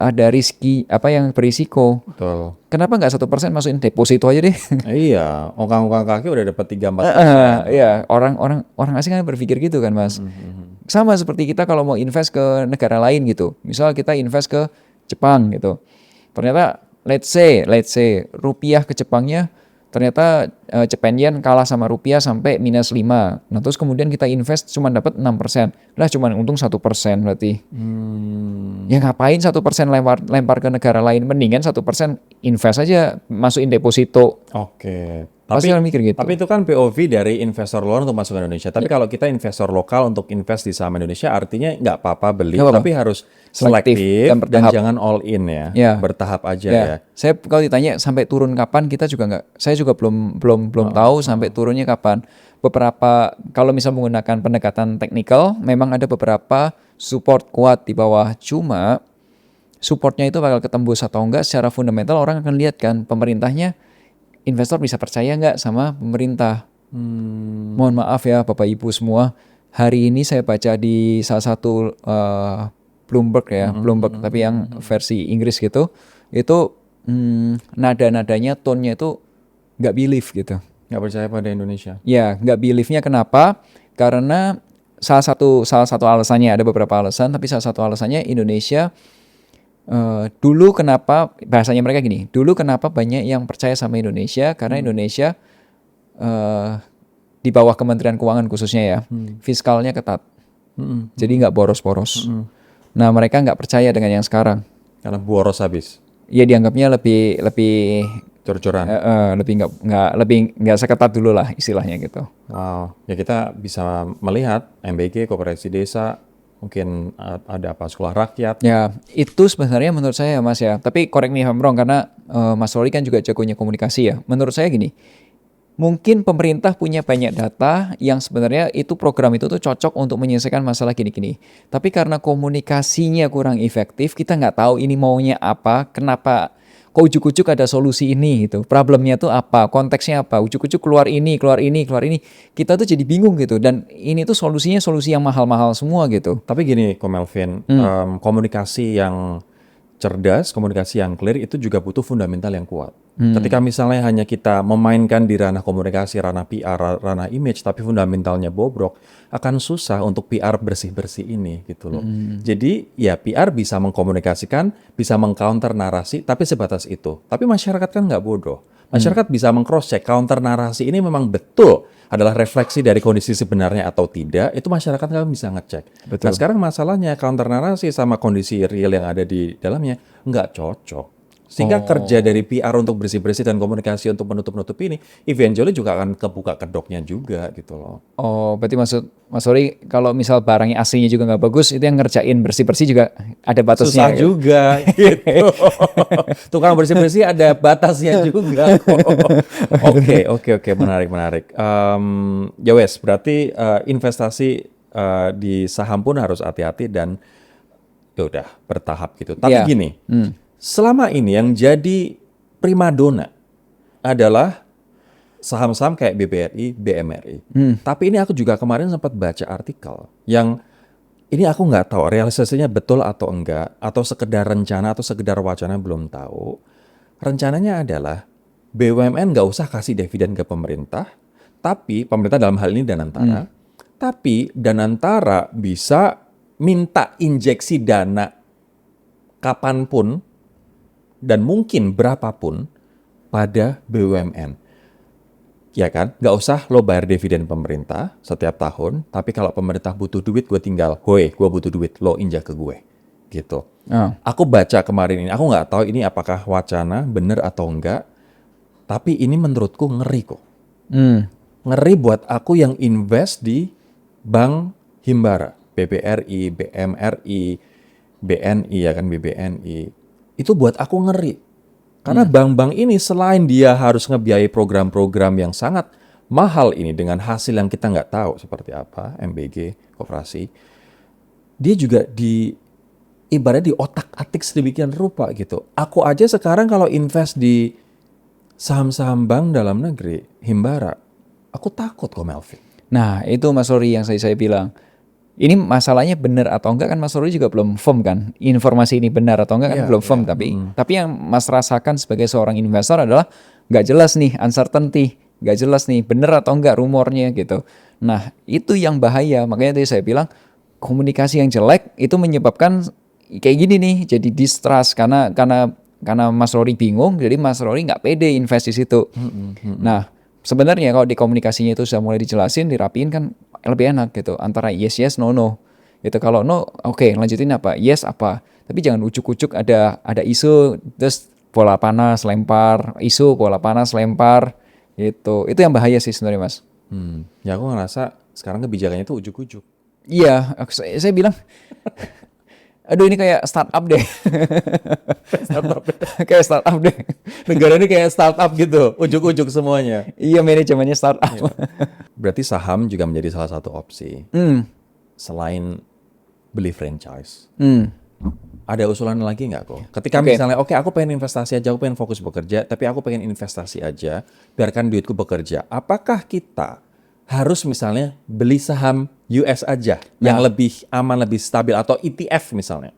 ada riski, yang berisiko. Betul. Kenapa nggak 1% masukin deposito aja deh? Iya, ongkang-ongkang kaki udah dapat 3-4%. Iya, orang asing kan berpikir gitu kan Mas. Sama seperti kita kalau mau invest ke negara lain gitu. Misal kita invest ke Jepang gitu. Ternyata let's say rupiah ke Jepangnya ternyata Japan Yen kalah sama rupiah sampai minus 5. Nah terus kemudian kita invest cuma dapat 6%. Lah cuma untung 1% berarti. Ya ngapain 1% lempar ke negara lain? Mendingan 1% invest aja, masukin deposito. Oke. Pasti orang mikir gitu. Tapi itu kan POV dari investor luar untuk masuk ke Indonesia. Tapi kalau kita investor lokal untuk invest di saham Indonesia, artinya nggak apa-apa beli, tapi harus selektif dan jangan all in ya. Bertahap aja ya. Saya kalau ditanya sampai turun kapan, kita juga nggak. Saya juga belum tahu sampai turunnya kapan. Beberapa kalau misal menggunakan pendekatan teknikal, memang ada beberapa support kuat di bawah. Cuma supportnya itu bakal ketembus atau enggak secara fundamental orang akan lihat kan pemerintahnya. Investor bisa percaya nggak sama pemerintah? Mohon maaf ya Bapak Ibu semua. Hari ini saya baca di salah satu Bloomberg tapi yang versi Inggris gitu. Itu nada-nadanya, tone-nya itu nggak believe gitu. Nggak percaya pada Indonesia. Ya, nggak believe-nya kenapa? Karena salah satu alasannya, ada beberapa alasan, tapi salah satu alasannya Indonesia dulu kenapa bahasanya mereka gini, dulu kenapa banyak yang percaya sama Indonesia karena Indonesia di bawah Kementerian Keuangan khususnya ya, fiskalnya ketat, jadi nggak boros-boros. Nah mereka nggak percaya dengan yang sekarang karena boros habis. Iya dianggapnya lebih cor-coran, lebih nggak seketat dulu lah istilahnya gitu. Wow, ya kita bisa melihat MBG, Koperasi Desa. Mungkin ada apa sekolah rakyat. Ya itu sebenarnya menurut saya Mas ya. Tapi correct me if I'm wrong karena Mas Rory kan juga jagonya komunikasi ya. Menurut saya gini, mungkin pemerintah punya banyak data yang sebenarnya itu program itu tuh cocok untuk menyelesaikan masalah gini-gini. Tapi karena komunikasinya kurang efektif, kita nggak tahu ini maunya apa, kenapa kok ujuk-ujuk ada solusi ini gitu. Problemnya tuh apa, konteksnya apa, ujuk-ujuk keluar ini. Kita tuh jadi bingung gitu. Dan ini tuh solusinya solusi yang mahal-mahal semua gitu. Tapi gini Ko Melvin, komunikasi yang cerdas, komunikasi yang clear itu juga butuh fundamental yang kuat. Ketika misalnya hanya kita memainkan di ranah komunikasi, ranah PR, ranah image, tapi fundamentalnya bobrok, akan susah untuk PR bersih-bersih ini gitu loh. Jadi ya PR bisa mengkomunikasikan, bisa mengcounter narasi, tapi sebatas itu. Tapi masyarakat kan nggak bodoh. Masyarakat bisa meng-cross-check counter narasi ini memang betul adalah refleksi dari kondisi sebenarnya atau tidak, itu masyarakat kan bisa ngecek. Betul. Nah sekarang masalahnya counter narasi sama kondisi real yang ada di dalamnya nggak cocok. Sehingga kerja dari PR untuk bersih-bersih dan komunikasi untuk menutup-nutup ini, eventually juga akan kebuka kedoknya juga gitu loh. Oh, berarti maksud Mas Rory kalau misal barangnya aslinya juga nggak bagus, itu yang ngerjain bersih-bersih juga ada batasnya. Susah juga gitu. Tukang bersih-bersih ada batasnya juga kok. Oke, menarik. Ya wes, berarti investasi di saham pun harus hati-hati dan ya udah bertahap gitu. Tapi gini, selama ini yang jadi primadona adalah saham-saham kayak BBRI, BMRI. Tapi ini aku juga kemarin sempat baca artikel yang ini aku nggak tahu realisasinya betul atau enggak, atau sekedar rencana atau sekedar wacana belum tahu. Rencananya adalah BUMN nggak usah kasih dividen ke pemerintah, tapi pemerintah dalam hal ini Danantara, tapi Danantara bisa minta injeksi dana kapanpun dan mungkin berapapun pada BUMN. Ya kan? Nggak usah lo bayar dividen pemerintah setiap tahun, tapi kalau pemerintah butuh duit, gue tinggal, gue butuh duit, lo injak ke gue. Gitu. Aku baca kemarin ini, aku nggak tahu ini apakah wacana, bener atau enggak, tapi ini menurutku ngeri kok. Ngeri buat aku yang invest di Bank Himbara, BBRI, BMRI, BNI ya kan, BBNI. Itu buat aku ngeri. Karena bank-bank ini selain dia harus ngebiayai program-program yang sangat mahal ini dengan hasil yang kita nggak tahu seperti apa, MBG, koperasi, dia juga ibaratnya di otak-atik sedemikian rupa gitu. Aku aja sekarang kalau invest di saham-saham bank dalam negeri, Himbara, aku takut kok Melvin. Nah, itu Mas Rory yang saya bilang. Ini masalahnya benar atau enggak kan Mas Rory juga belum firm kan. Informasi ini benar atau enggak kan belum firm. Tapi yang Mas rasakan sebagai seorang investor adalah nggak jelas nih, uncertainty. Nggak jelas nih, benar atau enggak rumornya gitu. Nah, itu yang bahaya. Makanya tadi saya bilang, komunikasi yang jelek itu menyebabkan kayak gini nih, jadi distrust. Karena Mas Rory bingung, jadi Mas Rory nggak pede invest di situ. Nah, sebenarnya kalau di komunikasinya itu sudah mulai dijelasin, dirapiin kan lebih enak gitu. Antara yes, no. Gitu. Kalau no, oke, lanjutin apa? Yes apa? Tapi jangan ujuk-ujuk ada isu terus bola panas lempar, isu bola panas lempar gitu. Itu yang bahaya sih sebenarnya, Mas. Ya aku ngerasa sekarang kebijakannya itu ujuk-ujuk. Iya, saya bilang aduh ini kayak startup deh. Kayak startup deh. Negara ini kayak startup gitu, ujuk-ujuk semuanya. Iya, manajemennya startup. Berarti saham juga menjadi salah satu opsi. Selain beli franchise. Ada usulan lagi nggak kok? Ketika misalnya, oke, aku pengen investasi aja, aku pengen fokus bekerja, tapi aku pengen investasi aja, biarkan duitku bekerja. Apakah kita harus misalnya beli saham US aja yang lebih aman, lebih stabil, atau ETF misalnya?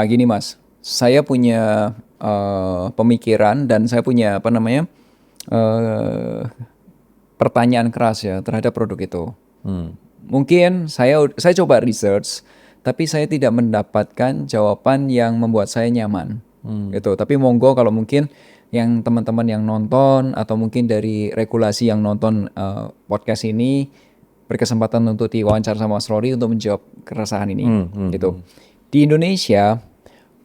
Gini Mas, saya punya pemikiran dan saya punya pertanyaan keras ya terhadap produk itu. Mungkin saya coba research, tapi saya tidak mendapatkan jawaban yang membuat saya nyaman. Gitu. Tapi monggo kalau mungkin yang teman-teman yang nonton atau mungkin dari regulasi yang nonton podcast ini berkesempatan untuk diwawancara sama Mas Rory untuk menjawab keresahan ini. Gitu. Di Indonesia,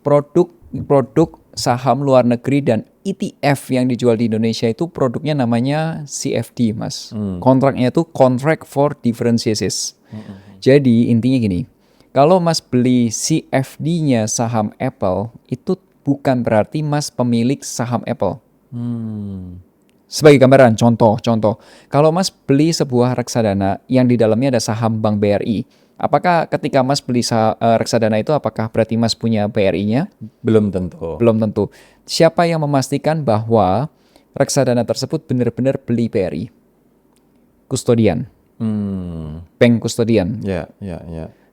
produk saham luar negeri dan ETF yang dijual di Indonesia itu produknya namanya CFD, Mas. Kontraknya itu Contract for Differentiated. Jadi intinya gini, kalau Mas beli CFD-nya saham Apple, itu bukan berarti Mas pemilik saham Apple. Sebagai gambaran, contoh. Kalau Mas beli sebuah reksadana yang di dalamnya ada saham Bank BRI, apakah ketika Mas beli reksadana itu apakah berarti Mas punya BRI-nya? Belum tentu. Belum tentu. Siapa yang memastikan bahwa reksadana tersebut benar-benar beli BRI? Kustodian. Bank kustodian. Ya.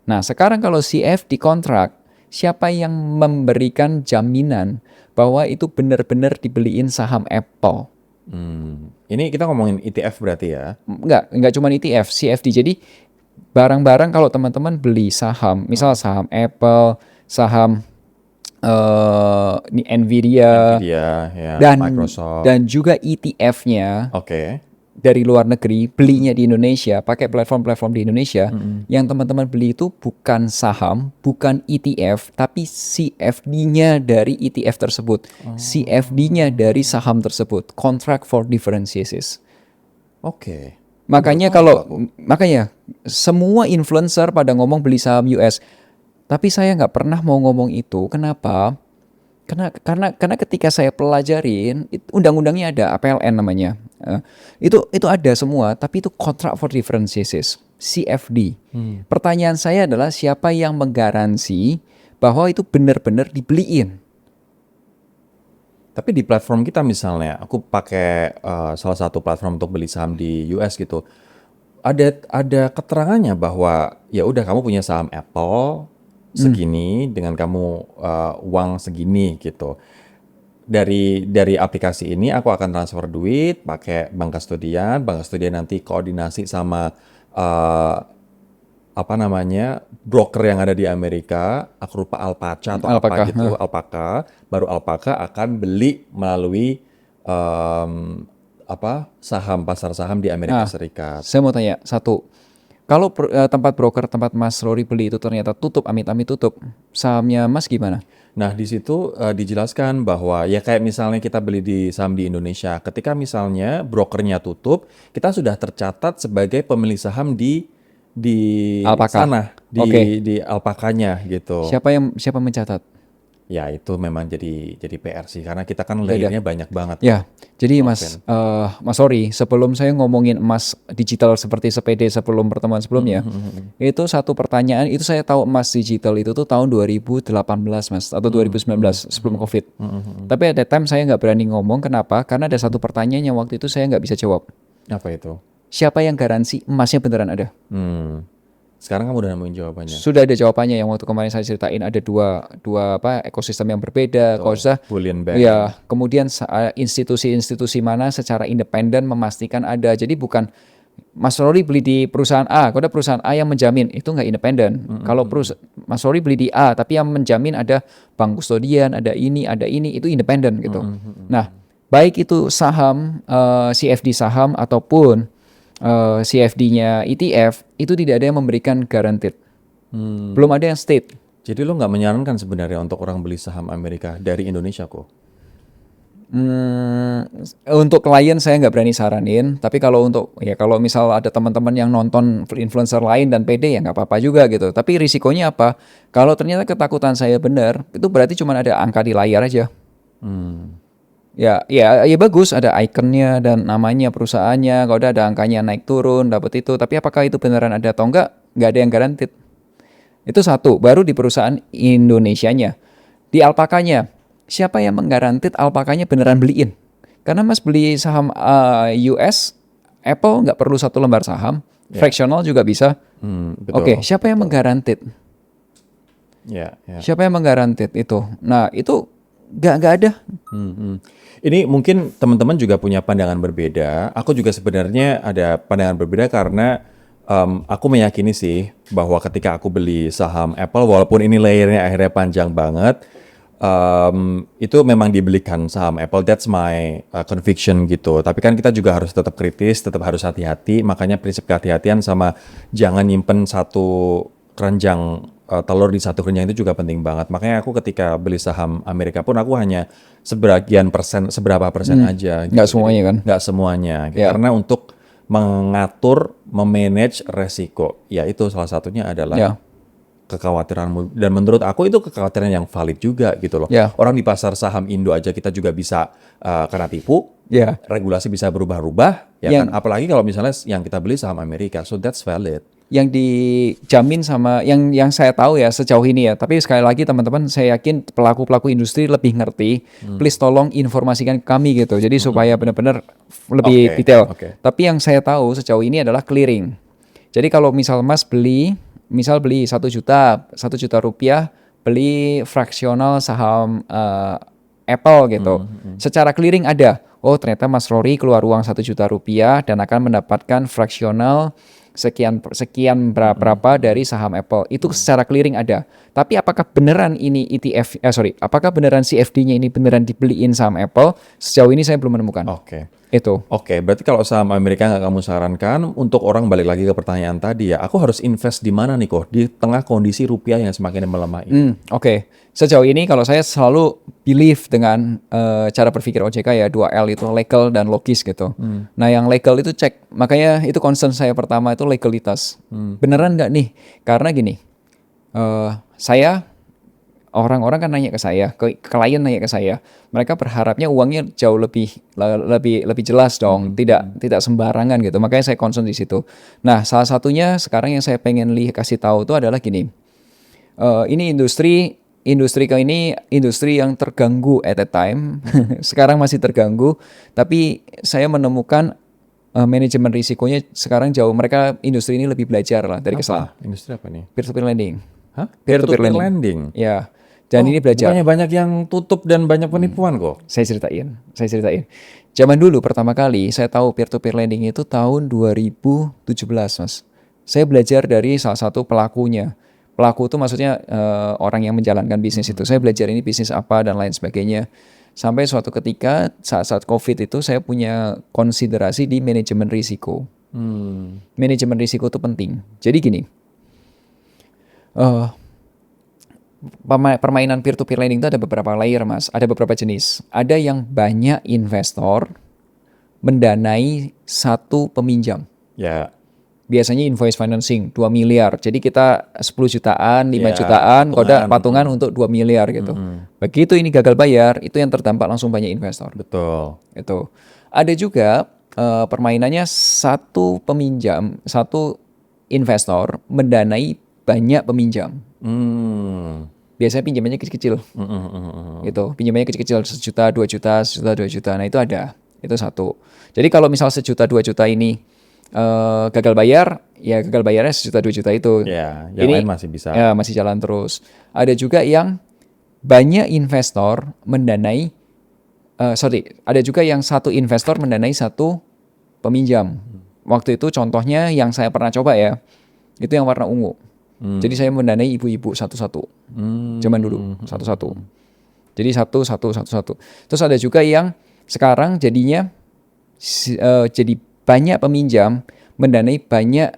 Nah, sekarang kalau CFD kontrak, siapa yang memberikan jaminan bahwa itu benar-benar dibeliin saham Apple? Ini kita ngomongin ETF berarti ya? Enggak cuma ETF, CFD. Jadi barang-barang kalau teman-teman beli saham, misal saham Apple, saham Nvidia ya, dan Microsoft, dan juga ETF-nya. Oke. dari luar negeri belinya di Indonesia pakai platform-platform di Indonesia, yang teman-teman beli itu bukan saham, bukan ETF, tapi CFD-nya dari ETF tersebut, CFD-nya dari saham tersebut, contract for differentiations. Oke. Makanya makanya semua influencer pada ngomong beli saham US, tapi saya nggak pernah mau ngomong itu. Kenapa? Karena ketika saya pelajarin, undang-undangnya ada, APLN namanya. Itu ada semua, tapi itu contract for differentiations, CFD. Pertanyaan saya adalah siapa yang menggaransi bahwa itu benar-benar dibeliin? Tapi di platform kita misalnya, aku pakai salah satu platform untuk beli saham di US gitu. Ada keterangannya bahwa ya udah kamu punya saham Apple segini dengan kamu uang segini gitu. Dari aplikasi ini aku akan transfer duit pakai bank kustodian nanti koordinasi sama broker yang ada di Amerika, aku lupa Alpaca atau Alpaca, apa gitu, Alpaca, baru Alpaca akan beli melalui pasar saham di Amerika Serikat. Saya mau tanya satu, kalau tempat broker tempat Mas Rory beli itu ternyata tutup, amit-amit tutup, sahamnya Mas gimana? Nah, di situ dijelaskan bahwa ya kayak misalnya kita beli di saham di Indonesia, ketika misalnya brokernya tutup, kita sudah tercatat sebagai pemilik saham di Alpaca. sana, di Alpakanya gitu. Siapa mencatat? Ya itu memang jadi PR sih, karena kita kan layernya banyak banget. Ya, jadi Mas Rory, sebelum saya ngomongin emas digital seperti sepede sebelum pertemuan sebelumnya, itu satu pertanyaan, itu saya tahu emas digital itu tuh tahun 2018 Mas, atau 2019 sebelum COVID. Tapi at that time saya nggak berani ngomong, kenapa? Karena ada satu pertanyaan yang waktu itu saya nggak bisa jawab. Apa itu? Siapa yang garansi emasnya beneran ada? Sekarang kamu udah nemuin jawabannya. Sudah ada jawabannya, yang waktu kemarin saya ceritain ada dua ekosistem yang berbeda. Kalau usah, Bullion bank. ya, kemudian institusi-institusi mana secara independen memastikan ada. Jadi bukan Mas Rory beli di perusahaan A, kalau ada perusahaan A yang menjamin, itu nggak independen. Kalau Mas Rory beli di A, tapi yang menjamin ada bank kustodian, ada ini, itu independen gitu. Nah, baik itu saham, CFD saham ataupun CFD-nya ETF, itu tidak ada yang memberikan guaranteed. Belum ada yang state. Jadi lo nggak menyarankan sebenarnya untuk orang beli saham Amerika dari Indonesia kok? Untuk klien saya nggak berani saranin, tapi kalau misal ada teman-teman yang nonton influencer lain dan pede, ya nggak apa-apa juga gitu. Tapi risikonya apa? Kalau ternyata ketakutan saya benar, itu berarti cuma ada angka di layar aja. Ya bagus, ada ikonnya dan namanya perusahaannya. Kalau ada angkanya naik turun, dapat itu. Tapi apakah itu beneran ada atau enggak? Nggak ada yang garantit. Itu satu. Baru di perusahaan Indonesianya. Di Alpakanya, siapa yang menggarantit Alpakanya beneran beliin? Karena Mas beli saham US, Apple nggak perlu satu lembar saham, fractional juga bisa. Oke, siapa yang menggarantit? Siapa yang menggarantit itu? Nah, itu nggak ada. Ini mungkin teman-teman juga punya pandangan berbeda. Aku juga sebenarnya ada pandangan berbeda karena aku meyakini sih bahwa ketika aku beli saham Apple, walaupun ini layernya akhirnya panjang banget, itu memang dibelikan saham Apple. That's my conviction gitu. Tapi kan kita juga harus tetap kritis, tetap harus hati-hati. Makanya prinsip kehati-hatian sama jangan nyimpen satu keranjang telur di satu keranjang itu juga penting banget. Makanya aku ketika beli saham Amerika pun aku hanya seberapa persen aja. Gitu. Nggak semuanya kan? Nggak semuanya. Gitu. Karena untuk mengatur, memanage resiko, ya itu salah satunya adalah kekhawatiranmu. Dan menurut aku itu kekhawatiran yang valid juga gitu loh. Orang di pasar saham Indo aja kita juga bisa kena tipu. Regulasi bisa berubah-ubah. Kan? Apalagi kalau misalnya yang kita beli saham Amerika. So that's valid. Yang dijamin sama yang saya tahu ya sejauh ini ya, tapi sekali lagi teman-teman, saya yakin pelaku-pelaku industri lebih ngerti. Please tolong informasikan ke kami gitu, jadi supaya benar-benar lebih detail. Tapi yang saya tahu sejauh ini adalah clearing. Jadi kalau misal Mas beli 1 juta rupiah, beli fraksional saham Apple gitu, secara clearing ada, oh ternyata Mas Rory keluar uang 1 juta rupiah dan akan mendapatkan fraksional sekian berapa dari saham Apple. Itu secara clearing ada. Tapi apakah beneran ini apakah beneran CFD-nya ini beneran dibeliin saham Apple? Sejauh ini saya belum menemukan. Oke. Itu. Oke, berarti kalau saham Amerika nggak kamu sarankan, untuk orang balik lagi ke pertanyaan tadi ya, aku harus invest di mana nih kok? Di tengah kondisi rupiah yang semakin melemah ini. Oke. Sejauh ini kalau saya selalu believe dengan cara berpikir OJK ya, 2L itu legal dan logis gitu. Nah yang legal itu cek, makanya itu concern saya pertama itu legalitas. Beneran nggak nih? Karena gini, orang-orang kan nanya ke saya, klien nanya ke saya, mereka berharapnya uangnya jauh lebih jelas dong, tidak sembarangan gitu. Makanya saya concern di situ. Nah, salah satunya sekarang yang saya pengen kasih tahu itu adalah gini. Ini industri yang terganggu at a time. Sekarang masih terganggu, tapi saya menemukan manajemen risikonya sekarang jauh. Industri ini lebih belajar lah dari kesalahan. Industri apa nih? Peer-to-peer lending. Hah? Peer-to-peer lending? Ya. Dan ini belajar. Bukannya banyak yang tutup dan banyak penipuan kok. Saya ceritain. Zaman dulu pertama kali saya tahu peer-to-peer lending itu tahun 2017, Mas. Saya belajar dari salah satu pelakunya. Pelaku itu maksudnya orang yang menjalankan bisnis itu. Saya belajar ini bisnis apa dan lain sebagainya. Sampai suatu ketika saat COVID itu saya punya konsiderasi di manajemen risiko. Manajemen risiko itu penting. Jadi gini. Permainan peer-to-peer lending itu ada beberapa layer, Mas. Ada beberapa jenis. Ada yang banyak investor mendanai satu peminjam. Ya. Biasanya invoice financing 2 miliar. Jadi kita 10 jutaan, 5 jutaan, kode patungan untuk 2 miliar gitu. Begitu ini gagal bayar, itu yang terdampak langsung banyak investor. Betul. Itu. Ada juga permainannya satu investor mendanai banyak peminjam. Biasanya pinjamannya kecil-kecil. Gitu. Pinjamannya kecil-kecil 1 juta, 2 juta, 1 juta, 2 juta. Nah, itu ada. Itu satu. Jadi kalau misal 1 juta, 2 juta ini gagal bayar, ya gagal bayarnya 1 juta, 2 juta itu. Ya, yang lain masih bisa. Ya, masih jalan terus. Ada juga yang banyak investor mendanai ada juga yang satu investor mendanai satu peminjam. Waktu itu contohnya yang saya pernah coba ya, itu yang warna ungu. Jadi saya mendanai ibu-ibu satu-satu. Zaman dulu satu-satu. Jadi satu. Terus ada juga yang sekarang jadinya jadi banyak peminjam mendanai banyak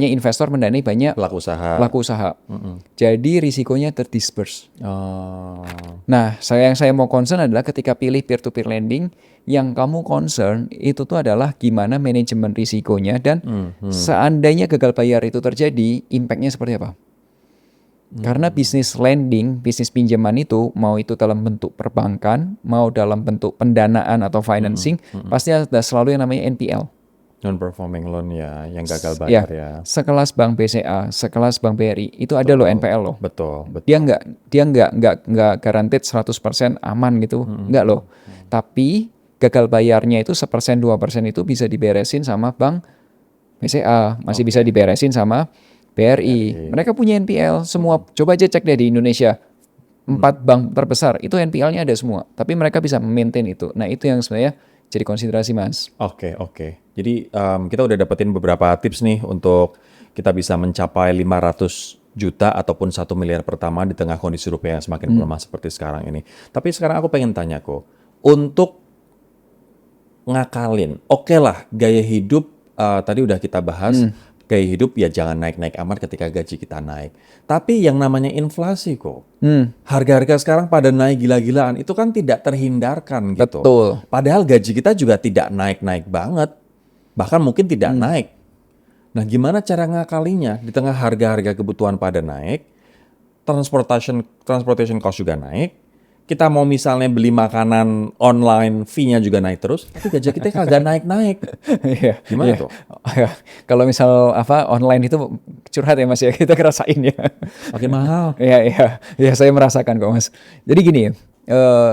investor mendanai banyak pelaku usaha. Jadi risikonya terdisperse. Nah, yang saya mau concern adalah ketika pilih peer-to-peer lending, yang kamu concern itu tuh adalah gimana manajemen risikonya dan seandainya gagal bayar itu terjadi, impact-nya seperti apa? Karena bisnis lending, bisnis pinjaman itu, mau itu dalam bentuk perbankan, mau dalam bentuk pendanaan atau financing, pasti ada selalu yang namanya NPL. Non-performing loan ya, yang gagal bayar ya. Sekelas Bank BCA, sekelas Bank BRI, itu ada loh NPL loh. Betul. Dia nggak guaranteed 100% aman gitu, nggak loh. Tapi gagal bayarnya itu 1%, 2% itu bisa diberesin sama Bank BCA, masih bisa diberesin sama BRI. Mereka punya NPL semua. Coba aja cek deh di Indonesia. 4 bank terbesar itu NPL-nya ada semua, tapi mereka bisa maintain itu. Nah, itu yang sebenarnya jadi konsiderasi, Mas. Oke. Jadi kita udah dapetin beberapa tips nih untuk kita bisa mencapai 500 juta ataupun 1 miliar pertama di tengah kondisi rupiah yang semakin melemah seperti sekarang ini. Tapi sekarang aku pengen tanya kok, untuk ngakalin, oke lah gaya hidup tadi udah kita bahas, gaya hidup ya jangan naik-naik amat ketika gaji kita naik. Tapi yang namanya inflasi kok, harga-harga sekarang pada naik gila-gilaan, itu kan tidak terhindarkan gitu. Betul. Padahal gaji kita juga tidak naik-naik banget, bahkan mungkin tidak naik. Nah, gimana cara ngakalinya di tengah harga-harga kebutuhan pada naik, transportation cost juga naik, kita mau misalnya beli makanan online, fee-nya juga naik terus, tapi gaji kita kagak naik-naik. Gimana tuh? Kalau misal online itu curhat ya Mas ya, kita ngerasain ya. Makin mahal. Iya, saya merasakan kok Mas. Jadi gini,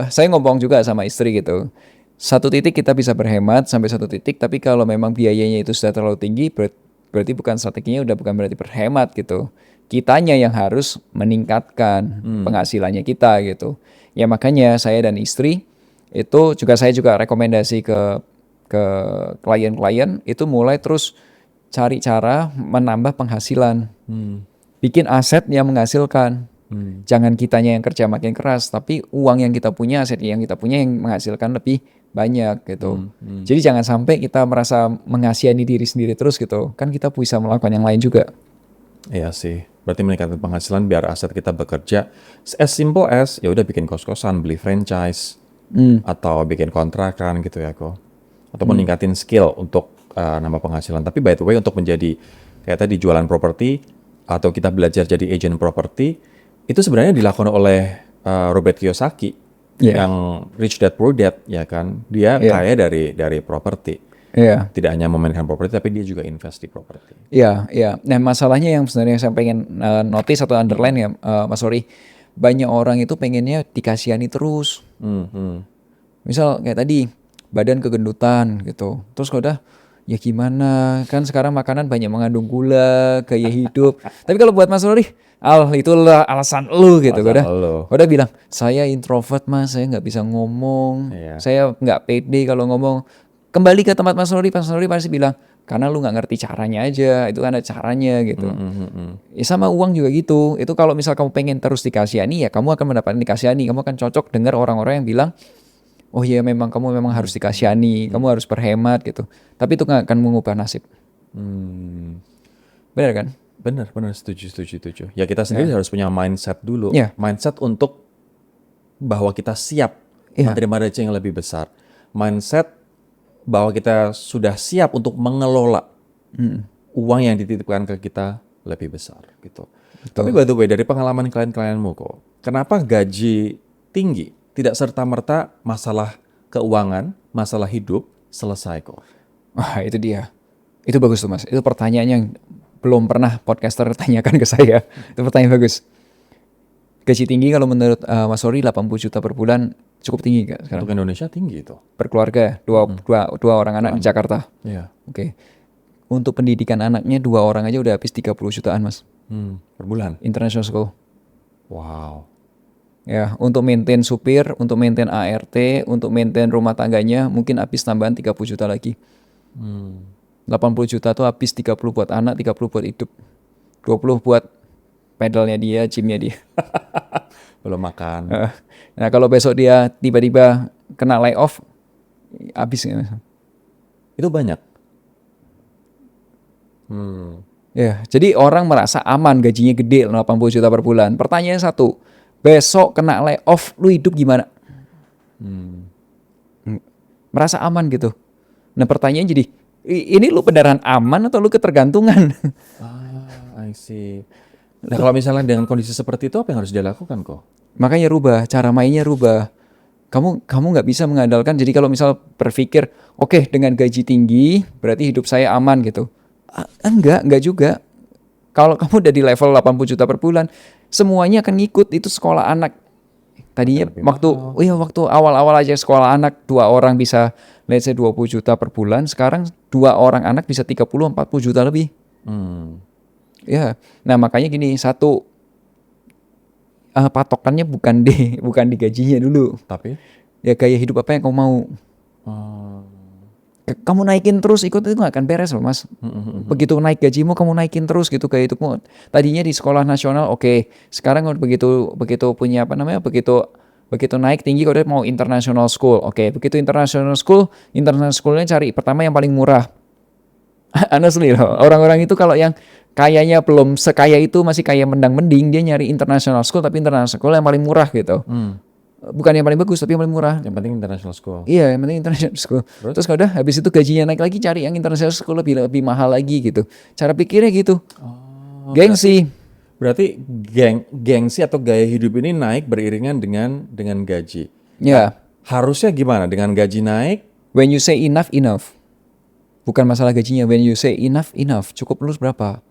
saya ngomong juga sama istri gitu. Satu titik kita bisa berhemat sampai satu titik, tapi kalau memang biayanya itu sudah terlalu tinggi, berarti bukan strateginya udah bukan berarti berhemat gitu. Kitanya yang harus meningkatkan penghasilannya kita gitu. Ya makanya saya dan istri itu saya juga rekomendasi ke ke klien-klien itu mulai terus cari cara menambah penghasilan. Bikin aset yang menghasilkan. Jangan kitanya yang kerja makin keras, tapi uang yang kita punya, aset yang kita punya yang menghasilkan lebih banyak gitu. Jadi jangan sampai kita merasa mengasihani diri sendiri terus gitu. Kan kita bisa melakukan yang lain juga. Iya sih. Berarti meningkatkan penghasilan biar aset kita bekerja. As simple as ya udah bikin kos-kosan, beli franchise, atau bikin kontrakan gitu ya kok. Ataupun ningkatin skill untuk nambah penghasilan. Tapi by the way untuk menjadi kayak tadi jualan properti atau kita belajar jadi agent properti itu sebenarnya dilakukan oleh Robert Kiyosaki yang Rich Dad Poor Dad ya kan. Dia kaya dari properti. Tidak hanya memainkan properti tapi dia juga invest di properti. Iya. Nah masalahnya yang sebenarnya saya pengen notice atau underline ya Mas Ori, banyak orang itu pengennya dikasihani terus. Misal kayak tadi badan kegendutan gitu. Terus kalau udah ya gimana, kan sekarang makanan banyak mengandung gula, gaya hidup. Tapi kalau buat Mas Ori, itulah alasan lu gitu. Udah bilang, saya introvert mas, saya nggak bisa ngomong, saya nggak pede kalau ngomong. Kembali ke tempat Mas Ori pasti bilang, karena lu nggak ngerti caranya aja, itu kan ada caranya gitu. Ya sama uang juga gitu, itu kalau misal kamu pengen terus dikasihani, ya kamu akan mendapatkan dikasihani, kamu akan cocok dengar orang-orang yang bilang, oh iya kamu memang harus dikasihani, kamu harus berhemat gitu. Tapi itu nggak akan mengubah nasib. Benar kan? Benar, setuju. Ya kita sendiri harus punya mindset dulu. Mindset untuk bahwa kita siap menerima rezeki yang lebih besar. Mindset bahwa kita sudah siap untuk mengelola uang yang dititipkan ke kita lebih besar gitu. Tapi by the way dari pengalaman klien-klienmu kok, kenapa gaji tinggi tidak serta-merta masalah keuangan, masalah hidup selesai kok? Wah itu dia. Itu bagus tuh mas. Itu pertanyaan yang belum pernah podcaster tanyakan ke saya. Itu pertanyaan bagus. Gaji tinggi kalau menurut Mas Ori 80 juta per bulan cukup tinggi gak sekarang? Untuk Indonesia tinggi itu. Per keluarga, dua orang anak di Jakarta. Iya. Oke. Untuk pendidikan anaknya 2 orang aja udah habis 30 jutaan mas. Per bulan? International school. Wow. Ya, untuk maintain supir, untuk maintain ART, untuk maintain rumah tangganya mungkin habis tambahan 30 juta lagi. 80 juta tuh habis 30 buat anak, 30 buat hidup. 20 buat pedalnya dia, gymnya dia. Belum makan. Nah kalau besok dia tiba-tiba kena layoff, habis ya. Itu banyak. Ya, jadi orang merasa aman gajinya gede 80 juta per bulan. Pertanyaan satu, besok kena layoff, lu hidup gimana? Merasa aman gitu. Nah pertanyaan jadi, ini lu beneran aman atau lu ketergantungan? I see. Nah kalau misalnya dengan kondisi seperti itu apa yang harus dia lakukan kok? Makanya rubah, cara mainnya rubah. Kamu nggak bisa mengandalkan, jadi kalau misal berpikir, oke, dengan gaji tinggi berarti hidup saya aman gitu. Enggak juga. Kalau kamu udah di level 80 juta per bulan, semuanya akan ngikut. Itu sekolah anak. Tadinya waktu awal-awal aja sekolah anak 2 orang bisa let's say 20 juta per bulan, sekarang 2 orang anak bisa 30-40 juta lebih. Ya. Nah, makanya gini, satu patokannya bukan di gajinya dulu. Tapi ya gaya hidup apa yang kamu mau. Kamu naikin terus itu nggak akan beres loh mas. Begitu naik gajimu kamu naikin terus gitu gaya hidupmu. Tadinya di sekolah nasional oke. Sekarang begitu punya begitu naik tinggi kalau mau international school oke. Begitu international schoolnya cari pertama yang paling murah. Honestly loh, orang-orang itu kalau yang kayanya belum sekaya itu masih kaya mendang-mending, dia nyari international school tapi international school yang paling murah gitu. Bukan yang paling bagus tapi yang paling murah. Yang penting international school. Iya, yang penting international school. Terus kalau udah habis itu gajinya naik lagi cari yang international school lebih mahal lagi gitu. Cara pikirnya gitu. Gengsi. Berarti gengsi atau gaya hidup ini naik beriringan dengan gaji. Ya. Harusnya gimana dengan gaji naik? When you say enough. Bukan masalah gajinya. When you say enough. Cukup lu berapa?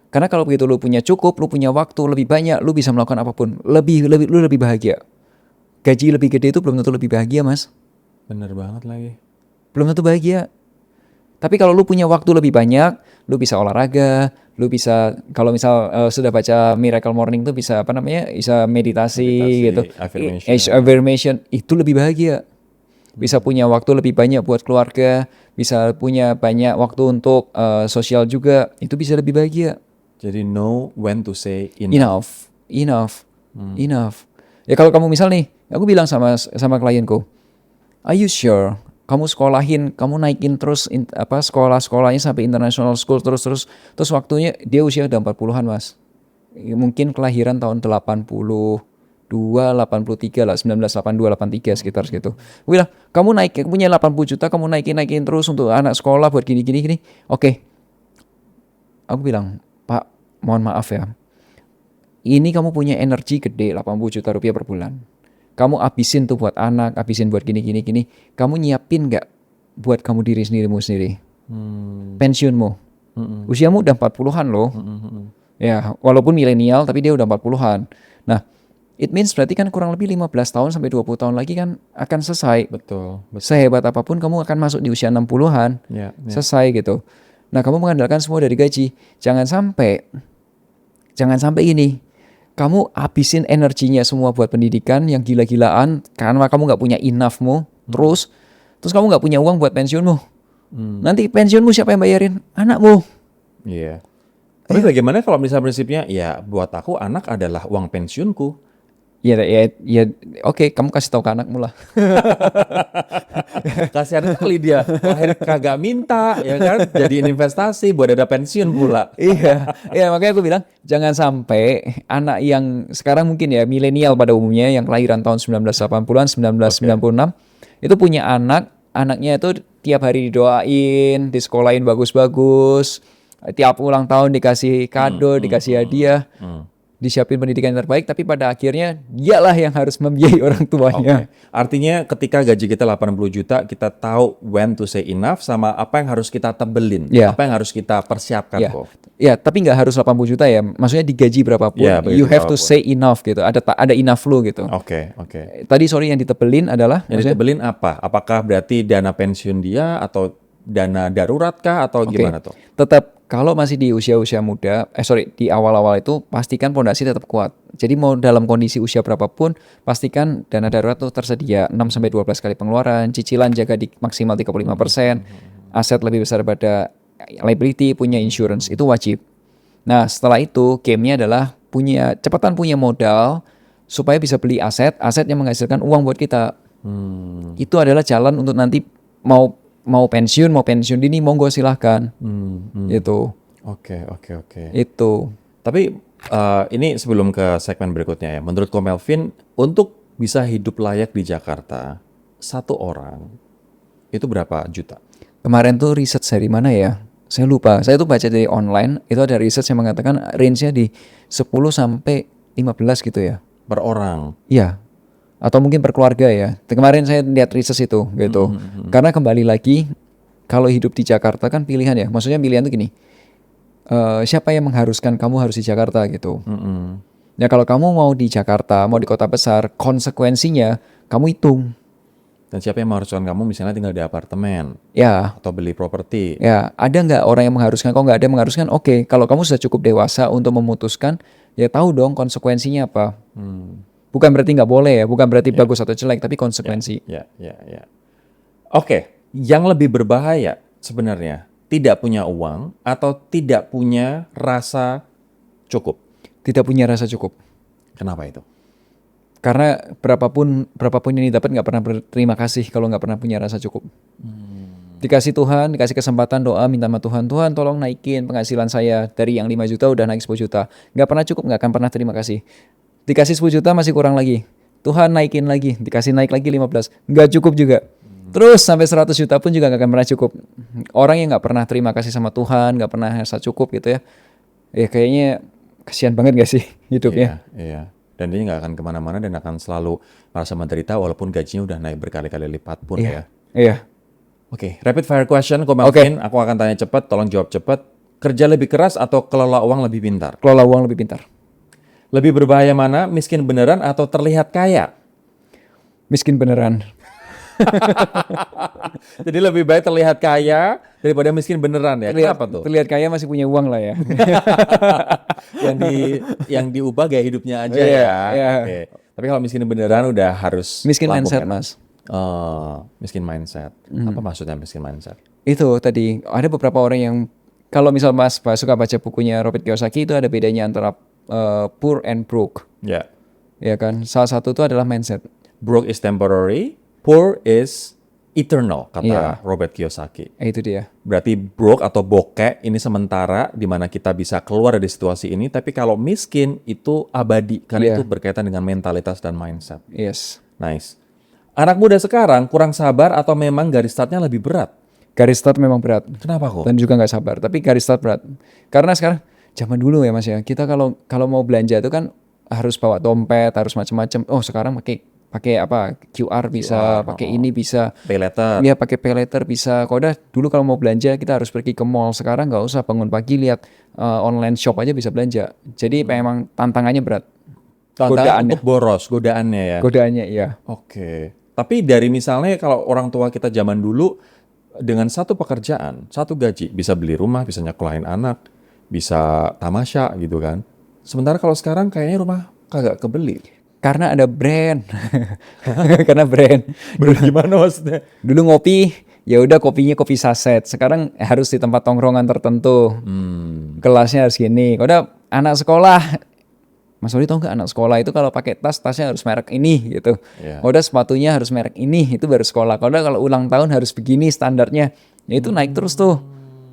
Karena kalau begitu lu punya cukup, lu punya waktu lebih banyak, lu bisa melakukan apapun. Lu lebih bahagia. Gaji lebih gede itu belum tentu lebih bahagia, Mas. Bener banget lagi. Belum tentu bahagia. Tapi kalau lu punya waktu lebih banyak, lu bisa olahraga, lu bisa kalau misal sudah baca Miracle Morning tuh bisa bisa meditasi gitu. Affirmation, itu lebih bahagia. bisa punya waktu lebih banyak buat keluarga, bisa punya banyak waktu untuk sosial juga, itu bisa lebih bahagia. Jadi know when to say enough. Enough. Ya kalau kamu misal nih, aku bilang sama klienku, are you sure kamu sekolahin, kamu naikin terus sekolah-sekolahnya sampai international school terus waktunya dia usia udah 40-an, Mas. Mungkin kelahiran tahun 82, 83 lah, 1982, 83 sekitar segitu. Aku bilang, kamu punya 80 juta, kamu naikin terus untuk anak sekolah buat gini. Oke. Aku bilang, Pak, mohon maaf ya. Ini kamu punya energi gede, 80 juta rupiah per bulan. Kamu habisin tuh buat anak, habisin buat gini. Kamu nyiapin nggak buat kamu diri sendiri? Pensiunmu. Usiamu udah 40-an loh. Ya, walaupun milenial tapi dia udah 40-an. Nah, it means berarti kan kurang lebih 15 tahun sampai 20 tahun lagi kan akan selesai. Betul. Sehebat apapun kamu akan masuk di usia 60-an. Selesai gitu. Nah, kamu mengandalkan semua dari gaji. Jangan sampai ini. Kamu habisin energinya semua buat pendidikan yang gila-gilaan karena kamu nggak punya enough-mu. Terus kamu nggak punya uang buat pensiunmu. Nanti pensiunmu siapa yang bayarin? Anakmu. Iya. Tapi bagaimana kalau misalnya prinsipnya, ya buat aku anak adalah uang pensiunku. Ya, oke, kamu kasih tahu ke anakmu lah. Kasihan kali dia, akhirnya kagak minta, ya kan? Jadiin investasi buat ada pensiun pula. Iya, makanya aku bilang jangan sampai anak yang sekarang mungkin ya milenial pada umumnya yang kelahiran tahun 1980-an, 1996 itu punya anaknya itu tiap hari didoain, disekolahin bagus-bagus. Tiap ulang tahun dikasih kado, dikasih hadiah, disiapin pendidikan yang terbaik, tapi pada akhirnya dialah yang harus membiayai orang tuanya. Artinya ketika gaji kita 80 juta, kita tahu when to say enough sama apa yang harus kita tebelin, apa yang harus kita persiapkan kok. Ya, tapi nggak harus 80 juta ya. Maksudnya di gaji berapapun, you have to say enough gitu. Ada enough lu gitu. Oke. Tadi yang ditebelin adalah? Yang ditebelin apa? Apakah berarti dana pensiun dia atau dana darurat kah atau gimana tuh? Tetap kalau masih di usia-usia muda, di awal-awal itu pastikan pondasi tetap kuat. Jadi mau dalam kondisi usia berapapun, pastikan dana darurat tuh tersedia 6-12 kali pengeluaran, cicilan jaga di maksimal 35%, aset lebih besar daripada liability, punya insurance, itu wajib. Nah setelah itu game-nya adalah cepatan punya modal supaya bisa beli aset yang menghasilkan uang buat kita. Itu adalah jalan untuk nanti mau pensiun dini, monggo silahkan. Gitu. Oke. Itu. Tapi ini sebelum ke segmen berikutnya ya. Menurut Ko Melvin, untuk bisa hidup layak di Jakarta, satu orang itu berapa juta? Kemarin tuh riset dari mana ya? Saya lupa. Saya tuh baca dari online, itu ada riset yang mengatakan range-nya di 10 sampai 15 gitu ya. Per orang? Iya. Atau mungkin per keluarga ya. Kemarin saya lihat riset itu gitu. Karena kembali lagi kalau hidup di Jakarta kan pilihan ya. Maksudnya pilihan itu gini. Siapa yang mengharuskan kamu harus di Jakarta gitu. Ya kalau kamu mau di Jakarta, mau di kota besar, konsekuensinya kamu hitung. Dan siapa yang mengharuskan kamu misalnya tinggal di apartemen? Ya. Atau beli properti? Ya, ada nggak orang yang mengharuskan? Kalau nggak ada yang mengharuskan, oke. Kalau kamu sudah cukup dewasa untuk memutuskan, ya tahu dong konsekuensinya apa. Bukan berarti nggak boleh ya, bukan berarti bagus atau jelek, tapi konsekuensi. Ya. Oke, yang lebih berbahaya sebenarnya tidak punya uang atau tidak punya rasa cukup? Tidak punya rasa cukup. Kenapa itu? Karena berapapun yang didapat nggak pernah berterima kasih kalau nggak pernah punya rasa cukup. Dikasih Tuhan, dikasih kesempatan doa, minta sama Tuhan, Tuhan tolong naikin penghasilan saya dari yang 5 juta udah naik 10 juta. Nggak pernah cukup, nggak akan pernah terima kasih. Dikasih 10 juta masih kurang lagi. Tuhan naikin lagi, dikasih naik lagi 15. Nggak cukup juga. Terus sampai 100 juta pun juga nggak akan pernah cukup. Orang yang nggak pernah terima kasih sama Tuhan, nggak pernah rasa cukup gitu ya. Ya kayaknya kasihan banget gak sih hidupnya. Iya. Dan dia nggak akan kemana-mana dan akan selalu merasa menderita walaupun gajinya udah naik berkali-kali lipat pun ya. Iya. Oke, rapid fire question, Ko Melvin. Aku akan tanya cepat, tolong jawab cepat. Kerja lebih keras atau kelola uang lebih pintar? Kelola uang lebih pintar. Lebih berbahaya mana, miskin beneran atau terlihat kaya? Miskin beneran. Jadi lebih baik terlihat kaya daripada miskin beneran ya? Kenapa tuh? Terlihat kaya masih punya uang lah ya. yang diubah gaya hidupnya aja ya. Iya. Oke. Tapi kalau miskin beneran udah harus miskin mindset, kan? Mas. Miskin mindset. Apa maksudnya miskin mindset? Itu tadi ada beberapa orang yang kalau misal Mas suka baca bukunya Robert Kiyosaki itu ada bedanya antara poor and broke. Ya. Ya kan? Salah satu itu adalah mindset. Broke is temporary, poor is eternal, kata Iya. Robert Kiyosaki. Itu dia. Berarti broke atau bokeh ini sementara di mana kita bisa keluar dari situasi ini, tapi kalau miskin itu abadi karena Iya. itu berkaitan dengan mentalitas dan mindset. Yes. Nice. Anak muda sekarang kurang sabar atau memang garis startnya lebih berat? Garis start memang berat. Kenapa kok? Dan juga nggak sabar. Tapi garis start berat. Karena sekarang zaman dulu ya Mas ya. Kita kalau mau belanja itu kan harus bawa dompet, harus macam-macam. Oh sekarang pakai apa? QR bisa, pakai ini bisa. Pay letter. Iya pakai pay later bisa. Kalau udah dulu kalau mau belanja kita harus pergi ke mall. Sekarang nggak usah bangun pagi lihat online shop aja bisa belanja. Jadi memang tantangannya berat. Tantangan Godaannya. untuk boros, godaannya ya. Godaannya iya. Oke. Tapi dari misalnya kalau orang tua kita zaman dulu dengan satu pekerjaan, satu gaji bisa beli rumah, bisa nyekolahin anak, bisa tamasya gitu kan. Sementara kalau sekarang kayaknya rumah kagak kebeli. Karena ada brand. Karena brand. Gimana maksudnya? Dulu ngopi, ya udah kopinya kopi saset. Sekarang harus di tempat tongkrongan tertentu. Kelasnya harus gini. Kalau udah anak sekolah, Mas Odi tau nggak anak sekolah itu kalau pakai tasnya harus merek ini gitu. Iya. Kalau udah sepatunya harus merek ini, itu baru sekolah. Kalau ulang tahun harus begini standarnya. Ya itu naik terus tuh.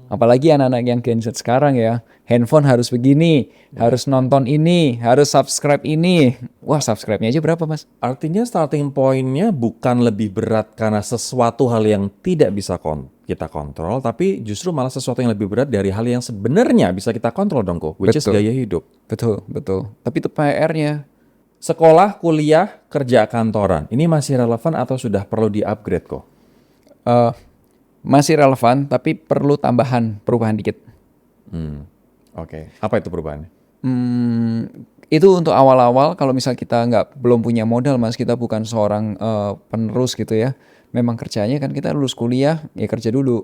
Apalagi anak-anak yang Gen Z sekarang ya, handphone harus begini, harus nonton ini, harus subscribe ini. Wah, subscribe-nya aja berapa, Mas? Artinya starting point-nya bukan lebih berat karena sesuatu hal yang tidak bisa kita kontrol, tapi justru malah sesuatu yang lebih berat dari hal yang sebenarnya bisa kita kontrol dong kok, which is Betul. gaya hidup. Betul, betul. Tapi itu PR-nya. Sekolah, kuliah, kerja kantoran, ini masih relevan atau sudah perlu di-upgrade kok? Masih relevan, tapi perlu perubahan dikit. Oke. Apa itu perubahannya? Itu untuk awal-awal kalau misal kita belum punya modal Mas, kita bukan seorang penerus gitu ya. Memang kerjanya kan kita lulus kuliah, ya kerja dulu.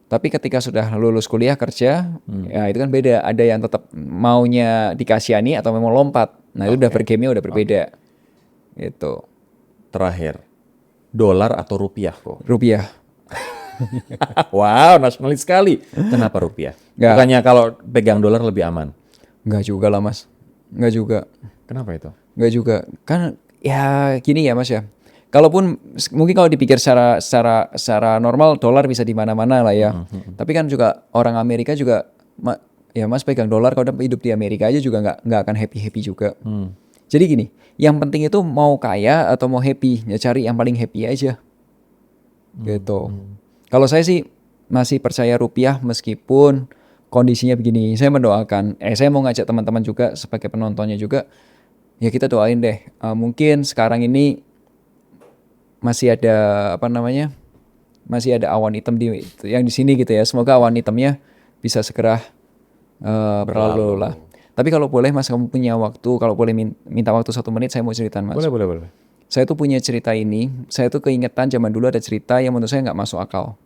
Tapi ketika sudah lulus kuliah kerja, ya itu kan beda. Ada yang tetap maunya dikasihani atau memang lompat. Nah itu udah bergame-nya udah berbeda. Gitu. Terakhir, dolar atau rupiah kok? Rupiah. Wow, nasionalis sekali. Kenapa rupiah? Nggak. Bukannya kalau pegang dolar lebih aman? Enggak juga lah Mas. Enggak juga. Kenapa itu? Enggak juga. Kan ya gini ya Mas ya. Kalaupun mungkin kalau dipikir secara normal dolar bisa di mana-mana lah ya. Tapi kan juga orang Amerika juga ya Mas pegang dolar kalau udah hidup di Amerika aja juga nggak akan happy juga. Jadi gini, yang penting itu mau kaya atau mau happy, ya cari yang paling happy aja. Gitu. Kalau saya sih masih percaya rupiah meskipun kondisinya begini. Saya mendoakan, saya mau ngajak teman-teman juga sebagai penontonnya juga, ya kita doain deh. Mungkin sekarang ini masih ada masih ada awan hitam yang di sini gitu ya. Semoga awan hitamnya bisa segera berlalu lah. Tapi kalau boleh Mas, kamu punya waktu, kalau boleh minta waktu 1 menit, saya mau cerita Mas. Boleh. Saya tuh punya cerita ini, saya tuh keingetan zaman dulu ada cerita yang menurut saya nggak masuk akal.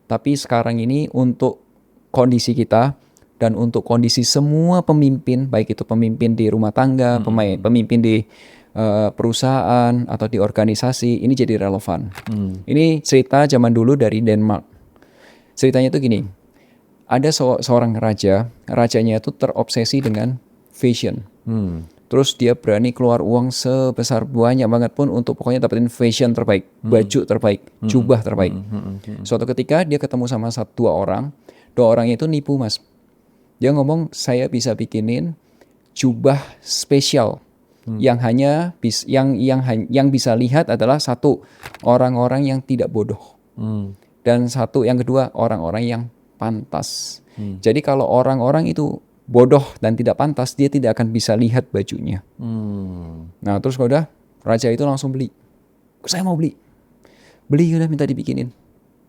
Tapi sekarang ini untuk kondisi kita dan untuk kondisi semua pemimpin, baik itu pemimpin di rumah tangga, pemimpin di perusahaan atau di organisasi, ini jadi relevan. Ini cerita zaman dulu dari Denmark. Ceritanya tuh gini, ada seorang rajanya itu terobsesi dengan fashion. Terus dia berani keluar uang sebesar banyak banget pun untuk pokoknya dapetin fashion terbaik, baju terbaik, jubah terbaik. Suatu ketika dia ketemu sama dua orang itu nipu Mas. Dia ngomong saya bisa bikinin jubah spesial yang hanya yang bisa lihat adalah satu orang-orang yang tidak bodoh dan yang kedua orang-orang yang pantas. Jadi kalau orang-orang itu bodoh dan tidak pantas, dia tidak akan bisa lihat bajunya. Nah terus kalau udah raja itu langsung beli. Saya mau beli, udah minta dibikinin,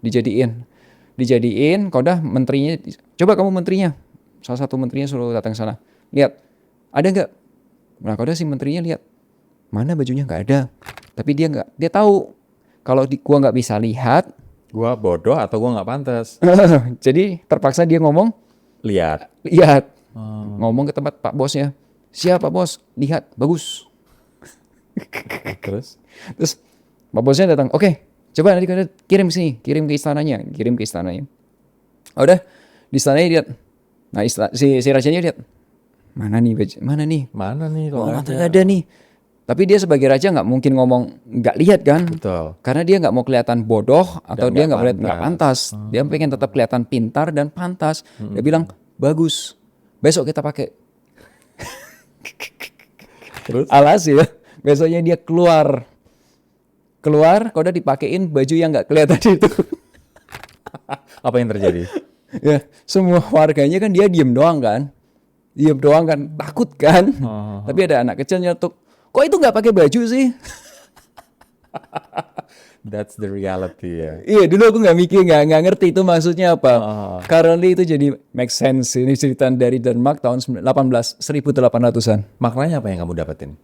dijadiin. Kalau udah menterinya, coba kamu menterinya, salah satu menterinya suruh datang sana, lihat ada nggak? Nah kalau udah si menterinya lihat, mana bajunya nggak ada. Tapi dia tahu kalau gua nggak bisa lihat, gua bodoh atau gua nggak pantas. Jadi terpaksa dia ngomong, lihat. Ngomong ke tempat Pak Bosnya, siap Pak Bos, lihat, bagus. Terus Pak bosnya datang, oke, coba nanti kalian kirim ke sini, kirim ke istananya. Udah, di istananya lihat. Nah, si rajanya lihat, mana nih kok nggak ada nih. Tapi dia sebagai raja nggak mungkin ngomong nggak lihat kan. Betul. Karena dia nggak mau kelihatan bodoh atau Dan dia nggak nggak pantas. Dia pengen tetap kelihatan pintar dan pantas. Dia bilang bagus, besok kita pakai. Terus? Alhasil besoknya dia keluar, kalau udah dipakein baju yang nggak kelihatan itu. Apa yang terjadi? Ya, semua warganya kan dia diem doang kan, takut kan. Tapi ada anak kecil nyetuk, kok itu nggak pakai baju sih? That's the reality ya. Iya, dulu aku nggak mikir, nggak ngerti itu maksudnya apa. Currently itu jadi make sense. Ini cerita dari Denmark tahun 1800-an. Maknanya apa yang kamu dapetin?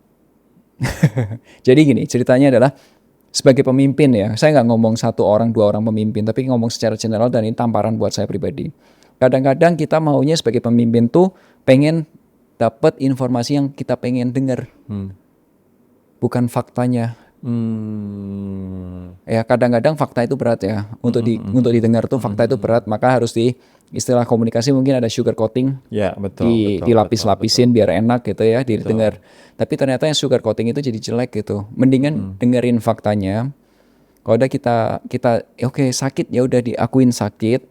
Jadi gini, ceritanya adalah sebagai pemimpin ya, saya nggak ngomong 1 orang 2 orang pemimpin, tapi ngomong secara general dan ini tamparan buat saya pribadi. Kadang-kadang kita maunya sebagai pemimpin tuh pengen dapat informasi yang kita pengen dengar, bukan faktanya. Ya kadang-kadang fakta itu berat ya, untuk didengar tuh fakta itu berat, maka harus istilah komunikasi mungkin ada sugar coating, Ya betul. dilapis-lapisin biar enak gitu ya didengar. Tapi ternyata yang sugar coating itu jadi jelek gitu. Mendingan dengerin faktanya. Kalau udah kita oke, sakit ya udah diakuin sakit.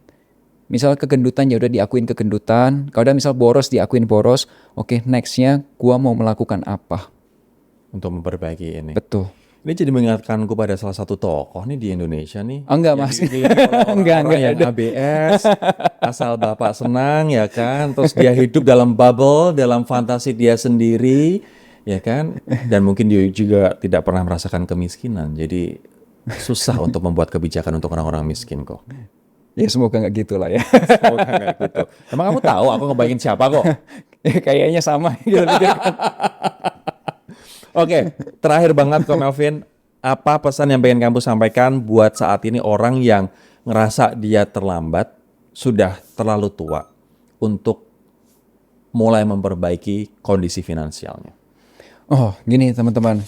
Misal kegendutan ya udah diakuin kegendutan. Kalau udah misal boros diakuin boros. Oke, nextnya gua mau melakukan apa Untuk memperbaiki ini. betul. Ini jadi mengingatkanku pada salah satu tokoh nih di Indonesia nih. Enggak mas. Enggak yang ABS, asal bapak senang ya kan. Terus dia hidup dalam bubble, dalam fantasi dia sendiri, ya kan. Dan mungkin dia juga tidak pernah merasakan kemiskinan. Jadi susah untuk membuat kebijakan untuk orang-orang miskin kok. Ya semoga nggak gitu lah ya. Semoga nggak gitu. Emang kamu tahu aku ngebayangin siapa kok? Ya, kayaknya sama gitu. Oke, terakhir banget kok Melvin, apa pesan yang pengen kamu sampaikan buat saat ini orang yang ngerasa dia terlambat, sudah terlalu tua untuk mulai memperbaiki kondisi finansialnya? Oh, gini teman-teman.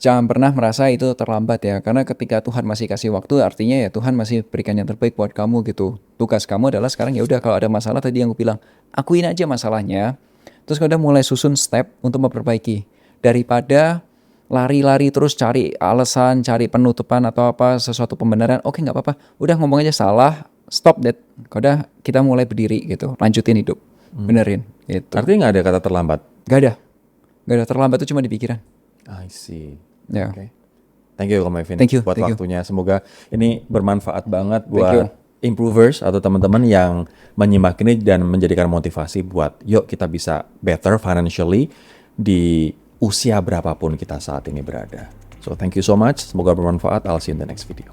Jangan pernah merasa itu terlambat ya, karena ketika Tuhan masih kasih waktu, artinya ya Tuhan masih berikan yang terbaik buat kamu gitu. Tugas kamu adalah sekarang ya udah kalau ada masalah tadi yang aku bilang, akuin aja masalahnya. Terus udah mulai susun step untuk memperbaiki. Daripada lari-lari terus cari alasan, cari penutupan atau apa, sesuatu pembenaran, oke nggak apa-apa, udah ngomong aja salah, stop that. Udah kita mulai berdiri gitu, lanjutin hidup, benerin gitu. Artinya nggak ada kata terlambat? Gak ada terlambat, itu cuma di pikiran. I see. Ya. Okay. Thank you Melvin buat thank you. waktunya. Semoga ini bermanfaat banget buat improvers atau teman-teman yang menyimak ini dan menjadikan motivasi buat yuk kita bisa better financially di usia berapapun kita saat ini berada. So thank you so much. Semoga bermanfaat. I'll see you in the next video.